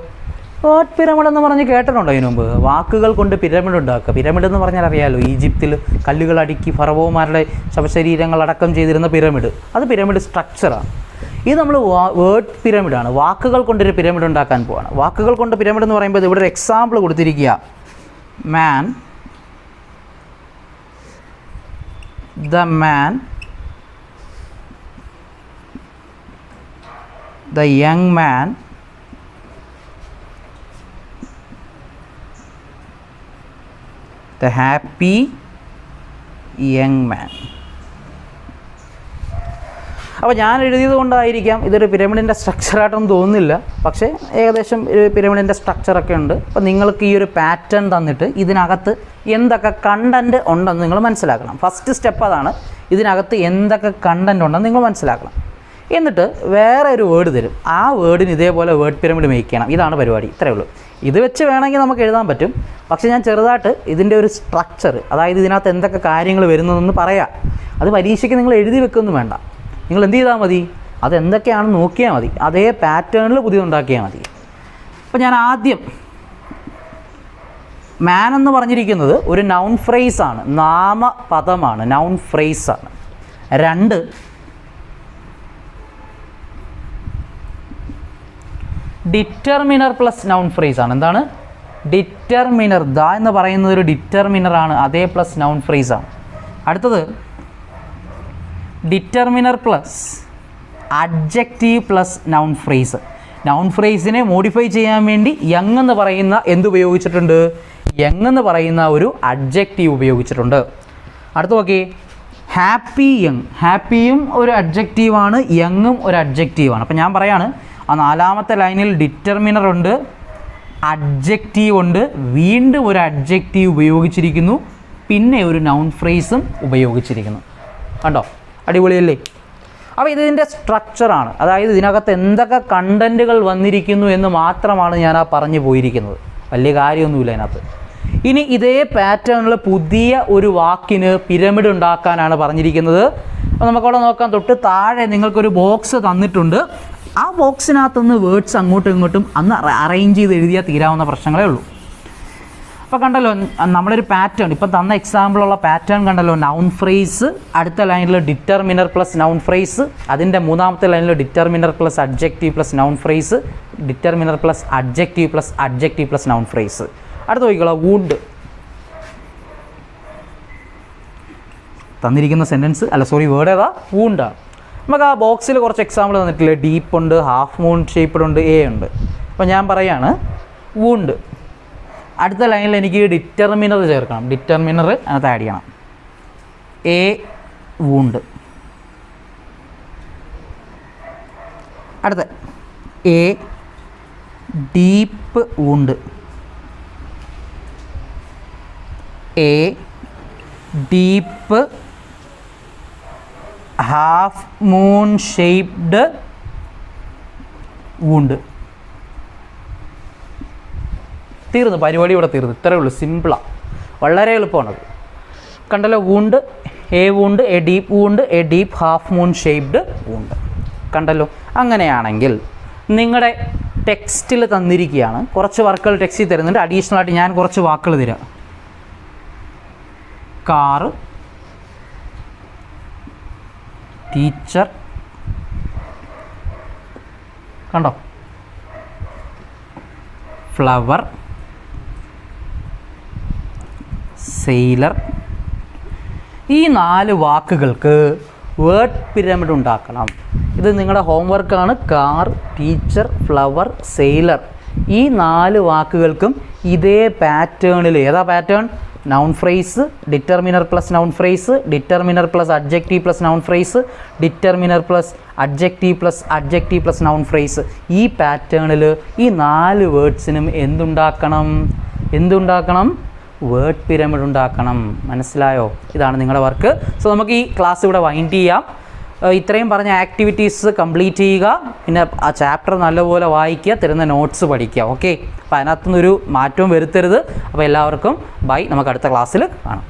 വേർഡ് പിരമിഡ് എന്ന് പറഞ്ഞ് കേട്ടിട്ടുണ്ടോ ഇതിനു മുമ്പ്? വാക്കുകൾ കൊണ്ട് പിരമിഡ് ഉണ്ടാക്കുക. പിരമിഡ് എന്ന് പറഞ്ഞാൽ അറിയാമല്ലോ, ഈജിപ്തിൽ കല്ലുകൾ അടുക്കി ഫറവോമാരുടെ ശവശരീരങ്ങൾ അടക്കം ചെയ്തിരുന്ന പിരമിഡ്. അത് പിരമിഡ് സ്ട്രക്ചറാണ്. ഇത് നമ്മൾ വേർഡ് പിരമിഡാണ്. വാക്കുകൾ കൊണ്ടൊരു പിരമിഡ് ഉണ്ടാക്കാൻ പോവാണ്. വാക്കുകൾ കൊണ്ട് പിരമിഡ് എന്ന് പറയുമ്പോൾ ഇവിടെ ഒരു എക്സാമ്പിൾ കൊടുത്തിരിക്കുക. Man, the man, the young man, the happy young man. അപ്പോൾ ഞാൻ എഴുതിയത് കൊണ്ടായിരിക്കാം ഇതൊരു പിരമിഡിൻ്റെ സ്ട്രക്ചറായിട്ടൊന്നും തോന്നുന്നില്ല, പക്ഷേ ഏകദേശം ഒരു പിരമിഡിൻ്റെ സ്ട്രക്ചറൊക്കെ ഉണ്ട്. അപ്പോൾ നിങ്ങൾക്ക് ഈ ഒരു പാറ്റേൺ തന്നിട്ട് ഇതിനകത്ത് എന്തൊക്കെ കണ്ടൻറ്റ് ഉണ്ടെന്ന് നിങ്ങൾ മനസ്സിലാക്കണം. ഫസ്റ്റ് സ്റ്റെപ്പ് അതാണ്. ഇതിനകത്ത് എന്തൊക്കെ കണ്ടൻറ്റ് ഉണ്ടെന്ന് നിങ്ങൾ മനസ്സിലാക്കണം. എന്നിട്ട് വേറെ ഒരു വേർഡ് തരും. ആ വേർഡിന് ഇതേപോലെ വേർഡ് പിരമിഡ് മേക്ക് ചെയ്യണം. ഇതാണ് പരിപാടി. ഇത്രയേ ഉള്ളൂ. ഇത് വെച്ച് വേണമെങ്കിൽ നമുക്ക് എഴുതാൻ പറ്റും. പക്ഷേ ഞാൻ ചെറുതായിട്ട് ഇതിൻ്റെ ഒരു സ്ട്രക്ചർ, അതായത് ഇതിനകത്ത് എന്തൊക്കെ കാര്യങ്ങൾ വരുന്നതെന്ന് പറയാം. അത് പരീക്ഷയ്ക്ക് നിങ്ങൾ എഴുതി വെക്കൊന്നും വേണ്ട. നിങ്ങൾ എന്ത് ചെയ്താൽ മതി? അതെന്തൊക്കെയാണെന്ന് നോക്കിയാൽ മതി. അതേ പാറ്റേണിൽ പുതിയതുണ്ടാക്കിയാൽ മതി. അപ്പോൾ ഞാൻ ആദ്യം മാൻ എന്ന് പറഞ്ഞിരിക്കുന്നത് ഒരു നൗൺ ഫ്രേസാണ്, നാമപദമാണ്, നൗൺ ഫ്രേസാണ്. 2, ഡിറ്റർമിനർ പ്ലസ് നൗൺ ഫ്രേസ് ആണ്. എന്താണ്? ഡിറ്റർമിനർ. ദ എന്ന് പറയുന്നത് ഒരു ഡിറ്റർമിനറാണ്, അതേ പ്ലസ് നൗൺ ഫ്രേസ് ആണ്. അടുത്തത് determiner plus adjective plus noun phrase. Noun ഫ്രേസിനെ മോഡിഫൈ ചെയ്യാൻ വേണ്ടി യങ് എന്ന് പറയുന്ന എന്തുപയോഗിച്ചിട്ടുണ്ട്? യങ് എന്ന് പറയുന്ന ഒരു അഡ്ജക്റ്റീവ് ഉപയോഗിച്ചിട്ടുണ്ട്. അടുത്ത നോക്കി, ഹാപ്പി യങ്. ഹാപ്പിയും ഒരു അഡ്ജക്റ്റീവാണ്, യങ്ങും ഒരു അഡ്ജക്റ്റീവാണ്. അപ്പം ഞാൻ പറയാണ്, ആ 4ാമത്തെ ലൈനിൽ ഡിറ്റർമിനർ ഉണ്ട്, അഡ്ജക്റ്റീവ് ഉണ്ട്, വീണ്ടും ഒരു അഡ്ജക്റ്റീവ് ഉപയോഗിച്ചിരിക്കുന്നു, പിന്നെ ഒരു നൗൺ ഫ്രേസും ഉപയോഗിച്ചിരിക്കുന്നു. കണ്ടോ, അടിപൊളിയല്ലേ? അപ്പോൾ ഇതിൻ്റെ സ്ട്രക്ചറാണ്, അതായത് ഇതിനകത്ത് എന്തൊക്കെ കണ്ടൻറ്റുകൾ വന്നിരിക്കുന്നു എന്ന് മാത്രമാണ് ഞാൻ ആ പറഞ്ഞു പോയിരിക്കുന്നത്. വലിയ കാര്യമൊന്നുമില്ല അതിനകത്ത്. ഇനി ഇതേ പാറ്റേണിൽ പുതിയ ഒരു വാക്കിന് പിരമിഡ് ഉണ്ടാക്കാനാണ് പറഞ്ഞിരിക്കുന്നത്. അപ്പോൾ നമുക്കവിടെ നോക്കാം. തൊട്ട് താഴെ നിങ്ങൾക്കൊരു ബോക്സ് തന്നിട്ടുണ്ട്. ആ ബോക്സിനകത്തുനിന്ന് വേർഡ്സ് അങ്ങോട്ടും ഇങ്ങോട്ടും അന്ന് അറേഞ്ച് ചെയ്ത് എഴുതിയാൽ തീരാവുന്ന പ്രശ്നങ്ങളേ ഉള്ളൂ. അപ്പോൾ കണ്ടല്ലോ നമ്മളൊരു പാറ്റേൺ, ഇപ്പം തന്ന എക്സാമ്പിളുള്ള പാറ്റേൺ കണ്ടല്ലോ. നൗൺ ഫ്രേസ്, അടുത്ത ലൈനിൽ ഡിറ്റർമിനർ പ്ലസ് നൗൺ ഫ്രേസ്, അതിൻ്റെ മൂന്നാമത്തെ ലൈനിൽ determiner plus adjective plus noun phrase, determiner plus adjective plus adjective plus noun phrase. അടുത്ത് നോക്കിക്കോളാം, വുഡ്. തന്നിരിക്കുന്ന സെൻറ്റൻസ് വേർഡ് ഏതാ? വൂണ്ടാണ്. നമുക്ക് ആ ബോക്സിൽ കുറച്ച് എക്സാമ്പിൾ തന്നിട്ടില്ലേ? ഡീപ്പ് ഉണ്ട്, ഹാഫ് മൂൺ ഷേപ്പ്ഡ് ഉണ്ട്, എ ഉണ്ട്. അപ്പോൾ ഞാൻ പറയാണ് വൂണ്ട്. അടുത്ത ലൈനിൽ എനിക്ക് ഡിറ്റർമിനർ ചേർക്കണം. ഡിറ്റർമിനർ അതിനകത്ത് ആഡ് ചെയ്യണം. A wound. അടുത്ത a deep wound. A deep half moon shaped wound. തീർന്നു, പരിപാടി ഇവിടെ തീർന്നു. ഇത്രയേ ഉള്ളൂ, സിമ്പിളാണ്, വളരെ എളുപ്പമാണത്. കണ്ടല്ലോ, wound, a wound, a deep wound, a deep half moon shaped wound. കണ്ടല്ലോ. അങ്ങനെയാണെങ്കിൽ നിങ്ങളുടെ ടെക്സ്റ്റിൽ തന്നിരിക്കുകയാണ്, കുറച്ച് വർക്കുകൾ ടെക്സ്റ്റിൽ തരുന്നുണ്ട്. അഡീഷണൽ ആയിട്ട് ഞാൻ കുറച്ച് വാക്കുകൾ തരാം. കാറ്, ടീച്ചർ, കണ്ടോ, ഫ്ലവർ, സെയിലർ. ഈ 4 വാക്കുകൾക്ക് വേർഡ് പിരമിഡ് ഉണ്ടാക്കണം. ഇത് നിങ്ങളുടെ ഹോംവർക്കാണ്. Car, teacher, flower, sailor. ഈ 4 വാക്കുകൾക്കും ഇതേ പാറ്റേണിൽ, ഏതാ pattern? Noun phrase, determiner plus noun phrase, determiner plus adjective plus noun phrase, determiner plus adjective plus adjective plus noun phrase. ഈ പാറ്റേണിൽ ഈ 4 വേർഡ്സിനും എന്തുണ്ടാക്കണം? വേർഡ് പിരമിഡ് ഉണ്ടാക്കണം. മനസ്സിലായോ? ഇതാണ് നിങ്ങളുടെ വർക്ക്. സോ നമുക്ക് ഈ ക്ലാസ് ഇവിടെ വൈൻഡ് ചെയ്യാം. ഇത്രയും പറഞ്ഞ ആക്ടിവിറ്റീസ് കംപ്ലീറ്റ് ചെയ്യുക, പിന്നെ ആ ചാപ്റ്റർ നല്ലപോലെ വായിക്കുക, തരുന്ന നോട്ട്സ് പഠിക്കുക. ഓക്കെ, അപ്പോൾ അതിനകത്തുനിന്നൊരു മാറ്റവും വരുത്തരുത്. അപ്പോൾ എല്ലാവർക്കും ബൈ. നമുക്ക് അടുത്ത ക്ലാസ്സിൽ കാണാം.